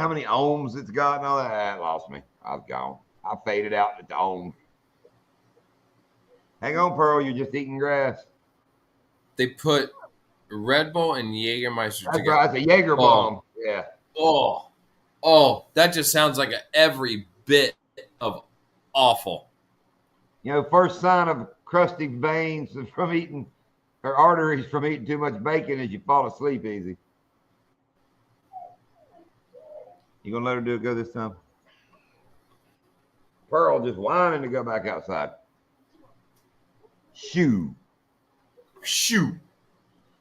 many ohms it's got and all that lost me. I was gone. I faded out at the ohms. Hang on, Pearl. You're just eating grass. They put Red Bull and Jägermeister That's together. right. It's a Jaeger bomb. Yeah. Oh, that just sounds like every bit of awful. First sign of crusty veins from eating, or arteries from eating too much bacon is you fall asleep easy. You gonna let her do it go this time? Pearl just whining to go back outside. Shoo.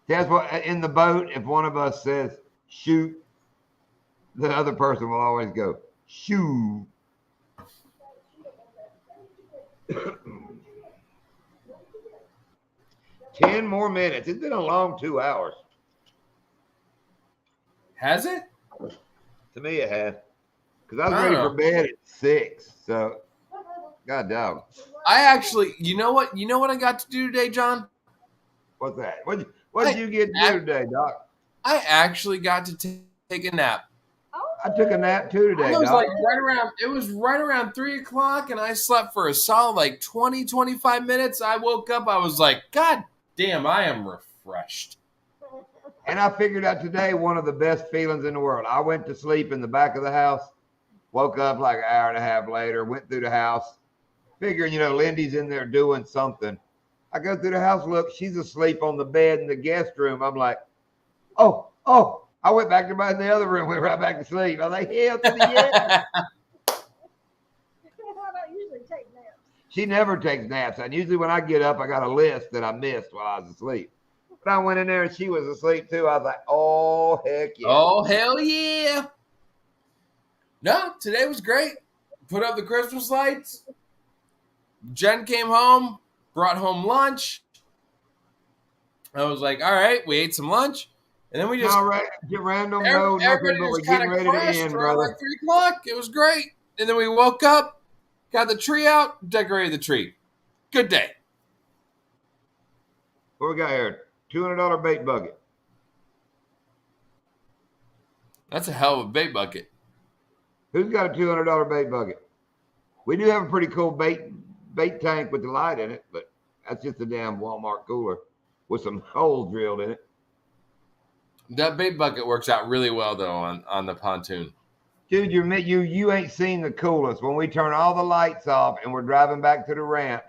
That's what in the boat, if one of us says shoot, the other person will always go shoo. 10 more minutes. It's been a long 2 hours. Has it? To me, it has. Because I was ready for bed at 6. So, God dog. I actually, you know what I got to do today, John? What's that? What did you get to do today, Doc? I actually got to take a nap. I took a nap too today, It was Doc. right around 3 o'clock, and I slept for a solid 20, 25 minutes. I woke up, I was like, God damn, I am refreshed. And I figured out today one of the best feelings in the world. I went to sleep in the back of the house, woke up like an hour and a half later, went through the house, figuring, Lindy's in there doing something. I go through the house, look, she's asleep on the bed in the guest room. I'm like, oh. I went back to the other room, went right back to sleep. I was like, hell to the yeah. I don't usually take naps. She never takes naps. And usually when I get up, I got a list that I missed while I was asleep. But I went in there and she was asleep too. I was like, oh, heck yeah. Oh, hell yeah. No, today was great. Put up the Christmas lights. Jen came home, brought home lunch. I was like, all right, we ate some lunch. And then we just get random. No, nothing, but we're getting ready to end, brother. 3 o'clock. It was great. And then we woke up, got the tree out, decorated the tree. Good day. What we got here? $200 bait bucket. That's a hell of a bait bucket. Who's got a $200 bait bucket? We do have a pretty cool bait tank with the light in it, but that's just a damn Walmart cooler with some holes drilled in it. That bait bucket works out really well though on the pontoon. Dude, you ain't seen the coolest when we turn all the lights off and we're driving back to the ramp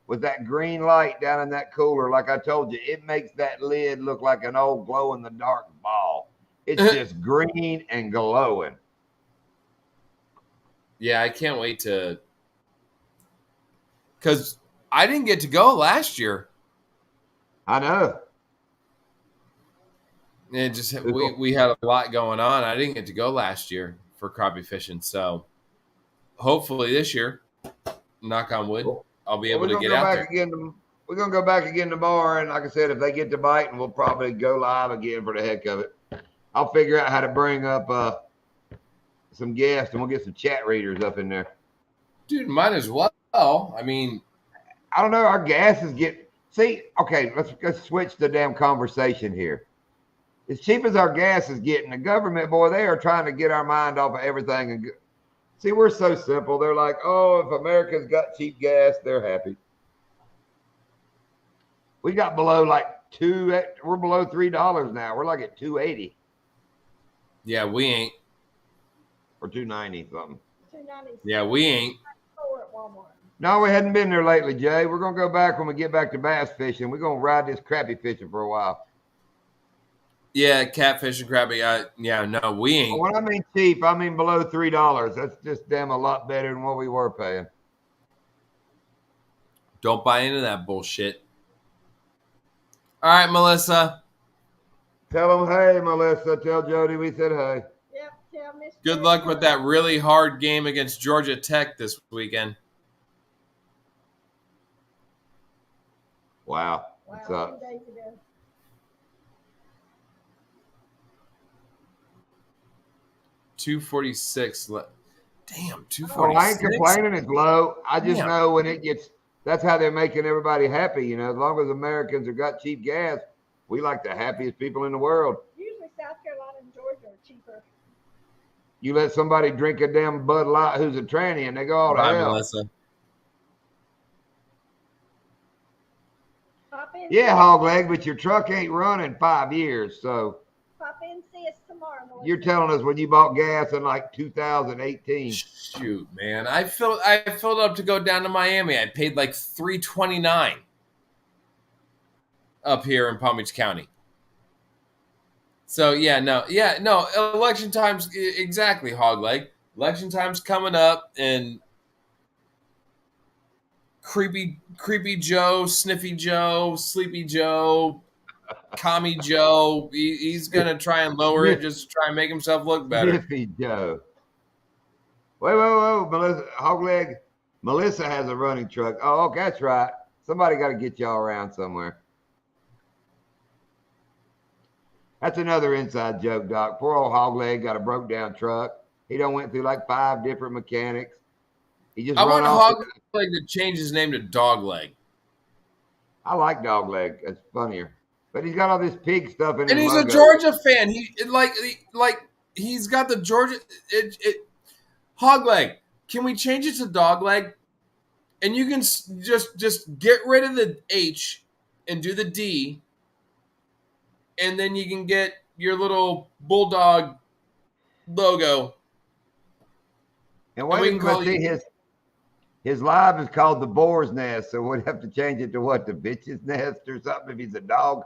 with that green light down in that cooler. Like I told you, it makes that lid look like an old glow in the dark ball. It's just green and glowing. Yeah, I can't wait to, because I didn't get to go last year. I know. It just we had a lot going on. I didn't get to go last year for crappie fishing, so hopefully this year, knock on wood, I'll be able to get out there. We're gonna go back again tomorrow, and like I said, if they get to biting, we'll probably go live again for the heck of it. I'll figure out how to bring up some guests, and we'll get some chat readers up in there. Dude, might as well. I mean, I don't know. Our gases get okay. Let's switch the damn conversation here. As cheap as our gas is getting, the government, boy, they are trying to get our mind off of everything. And see, we're so simple. They're like, oh, if America's got cheap gas, they're happy. We got below we're below $3 now. We're like at $2.80. Yeah, we ain't. Or $2.90 something. $2.90. Yeah, we ain't. At Walmart. No, we hadn't been there lately, Jay. We're gonna go back when we get back to bass fishing. We're gonna ride this crappie fishing for a while. Yeah, catfish and crappie. No, we ain't. When I mean cheap, I mean below $3. That's just damn a lot better than what we were paying. Don't buy into that bullshit. All right, Melissa. Tell them, hey, Melissa. Tell Jody we said hey. Yep, tell Miss. Good luck with that really hard game against Georgia Tech this weekend. Wow. What's up? 2 days ago. $246. Damn, $246. Oh, I ain't complaining. It's low. I just know when it gets. That's how they're making everybody happy. You know, as long as Americans have got cheap gas, we like the happiest people in the world. Usually South Carolina and Georgia are cheaper. You let somebody drink a damn Bud Light who's a tranny, and they go all to hell. Melissa. Yeah, hog leg, but your truck ain't running 5 years, so. Pop in, see us tomorrow. Melissa. You're telling us when you bought gas in like 2018. Shoot, man. I filled up to go down to Miami. I paid like $3.29 up here in Palm Beach County. So no. Election time's exactly, hog leg. Election time's coming up, and creepy Joe, sniffy Joe, sleepy Joe, commie Joe. He's gonna try and lower it just to try and make himself look better. Sniffy Joe. Whoa, Melissa, hog leg. Melissa has a running truck. Oh, okay, that's right. Somebody got to get y'all around somewhere. That's another inside joke, Doc. Poor old hog leg got a broke down truck. He done went through like 5 different mechanics. He just I want hog leg to change his name to dog leg. I like dog leg. It's funnier. But he's got all this pig stuff in his And he's logo. a Georgia fan. He's got the Georgia hog leg. Can we change it to dog leg? And you can just get rid of the H and do the D, and then you can get your little bulldog logo. And wait a minute, see, his live is called the Boar's Nest, so we'd have to change it to what, the Bitch's Nest or something if he's a dog?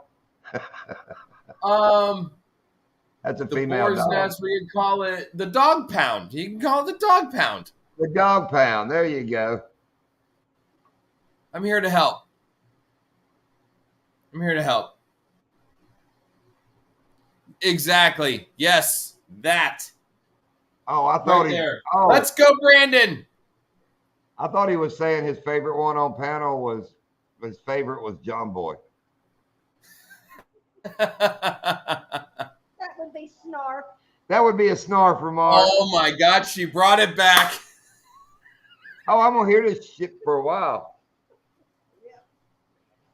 That's a female Boar's dog. Nest, we could call it the Dog Pound. You can call it the Dog Pound. The Dog Pound. There you go. I'm here to help. Exactly. Yes, that. Oh, I thought Let's go, Brandon. I thought he was saying his favorite one on panel was John Boy. That would be Snarf. That would be a snarf remark. Oh my God, she brought it back. Oh, I'm gonna hear this shit for a while. Yeah.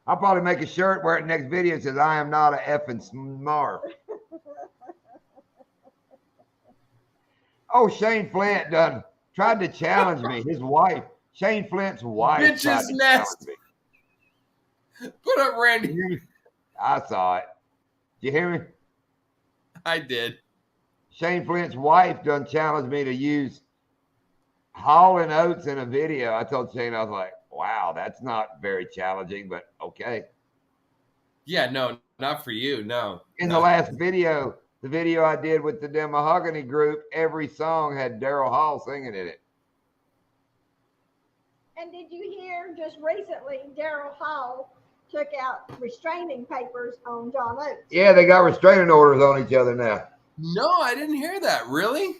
I'll probably make a shirt where it next video says I am not a effing snarf. Oh, Shane Flint done tried to challenge me. His wife, Shane Flint's wife, Bitch's tried to nest. challenge me. Put up Randy. I saw it. Did you hear me? I did. Shane Flint's wife done challenged me to use Hall and Oates in a video. I told Shane, I was like, wow, that's not very challenging, but okay. Yeah, no, not for you. No. In no. the last video, the video I did with the Dem Mahogany group, every song had Daryl Hall singing in it. And did you hear just recently Daryl Hall took out restraining papers on John Oates? Yeah, they got restraining orders on each other now. No, I didn't hear that. Really?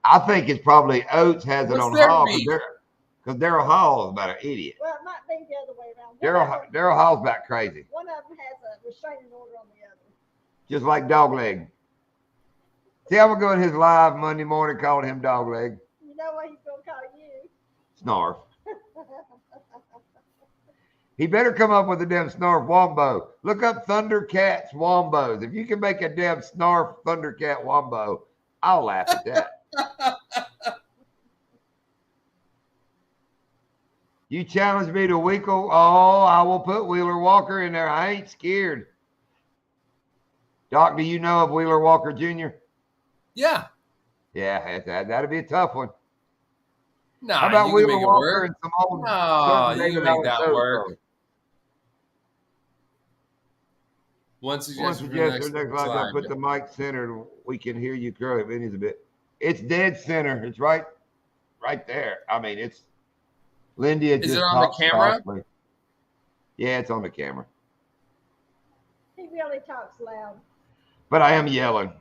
I think it's probably Oates has it What's on their Hall beef? because Daryl Hall is about an idiot. Well, it might be the other way around. Daryl Hall's about crazy, One of them has a restraining order on the other. just like Dogleg. See, I'm gonna go in his live Monday morning calling him Dogleg. You know what he's going to call you? Snarf. He better come up with a damn Snarf Wombo. Look up Thundercats Wombos. If you can make a damn Snarf Thundercat Wombo, I'll laugh at that. You challenge me to Weekle. Oh, I will put Wheeler Walker in there. I ain't scared. Doc, do you know of Wheeler Walker Jr.? Yeah. Yeah, that'd be a tough one. No, How about you can Wheeler make it Walker work. and some old? No, you David can Allen make that Coe work. songs? One One suggestion for suggestion the next next slide. slide. Put the mic centered. We can hear you curly Vinny's a bit. It's dead center. It's right there. I mean, it's Lindy. Is it on the camera? Softly. Yeah, it's on the camera. He really talks loud. But I am yelling.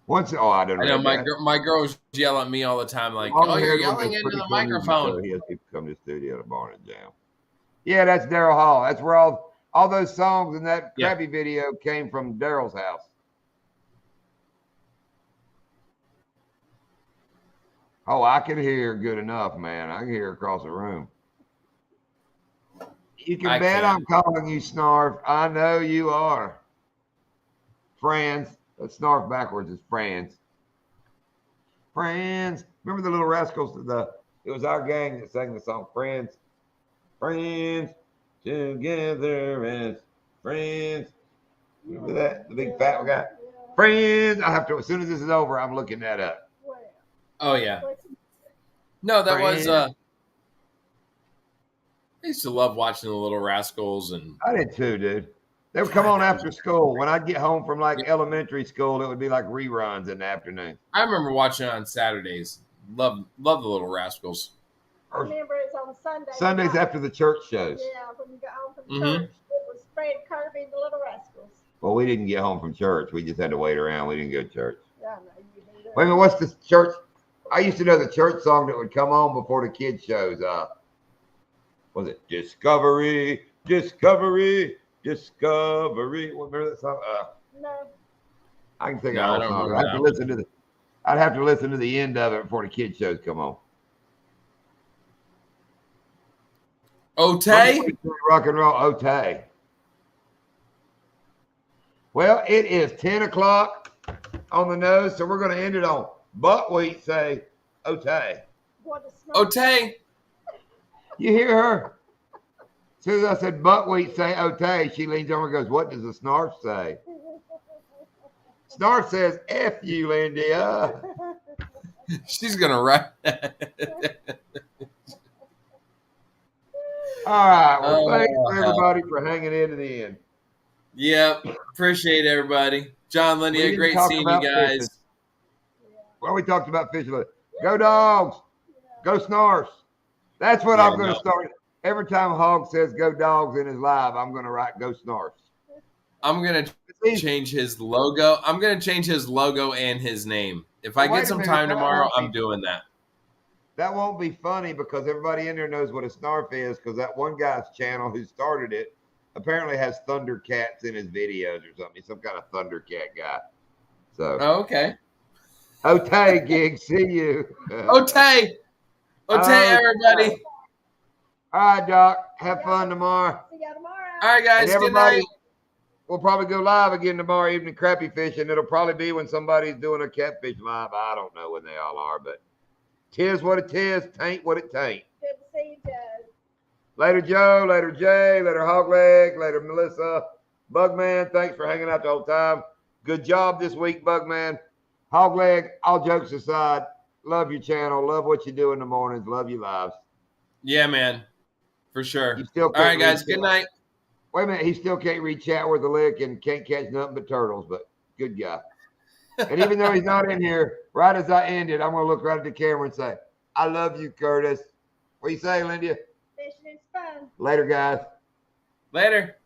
I don't I know know. my girls yell at me all the time, like, Long "Oh, you're haired one yelling that's into pretty the cool music, microphone." so he has people come to the studio to Barn and Jam. Yeah, that's Daryl Hall. That's where all those songs in that crappy video came from Daryl's house. Oh, I can hear good enough, man. I can hear across the room. You can bet I'm calling you Snarf. I know you are. Friends. Let's Snarf backwards is friends. Friends. Remember the Little Rascals? It was our gang that sang the song Friends. Friends together as friends. Remember that? The big fat guy? Friends. As soon as this is over, I'm looking that up. Oh yeah. No, that Friends. was I used to love watching the Little Rascals, and I did too, dude. They would come on after school. When I'd get home from like elementary school, it would be like reruns in the afternoon. I remember watching it on Saturdays. Love the Little Rascals. I remember it's on Sunday. Sundays after the church shows. Yeah, when you got home from Mhm. church, it was Fred Kirby, the Little Rascals. Well, we didn't get home from church. We just had to wait around. We didn't go to church. Yeah, I know you do that. Wait a minute, what's the church? I used to know the church song that would come on before the kids shows. Was it Discovery, Discovery, Discovery? Remember that song? No. I can sing No, I all don't songs. remember I'd have to listen to the end of it before the kids shows come on. Otay? Rock and roll Otay. Well, it is 10 o'clock on the nose, so we're going to end it on Buckwheat say Otay. What a smart. Otay? You hear her? As soon as I said Buckwheat say Otay, she leans over and goes, what does the Snarf say? Snarf says, F you, Lindy. She's gonna write. All right. Well, Oh, thanks hell. everybody for hanging in to the end. Yep. Appreciate everybody. John, We Lindy, didn't great talk seeing you about guys. fishing. Well, we talked about fishing. Go Dogs. Go Snarfs. That's what Yeah, I'm going to start. Every time Hog says go Dogs in his live, I'm going to write go Snarfs. I'm gonna change his logo. I'm gonna change his logo and his name. If I Wait get a some minute, time that tomorrow, won't be- I'm doing that. That won't be funny because everybody in there knows what a Snarf is because that one guy's channel who started it apparently has Thundercats in his videos or something. He's some kind of Thundercat guy. So, Oh, okay. Otay, gig. See you. Otay. Otay, everybody. All right, Doc. Have fun tomorrow. See you tomorrow. All right, guys. And Good everybody, night. we'll probably go live again tomorrow evening, crappie fishing. It'll probably be when somebody's doing a catfish live. I don't know when they all are, but Tis what it is, taint what it taint. Good to see you, Joe. Later, Joe. Later, Jay. Later, Hogleg. Later, Melissa. Bugman, thanks for hanging out the whole time. Good job this week, Bugman. Hogleg, all jokes aside, love your channel. Love what you do in the mornings. Love your lives. Yeah, man. For sure. You still All right, guys. Good night. Wait a minute. He still can't read chat worth a lick and can't catch nothing but turtles, but good guy. And even though he's not in here, right as I ended, I'm going to look right at the camera and say, I love you, Curtis. What do you say, Lindia? Fishing is fun. Later, guys. Later.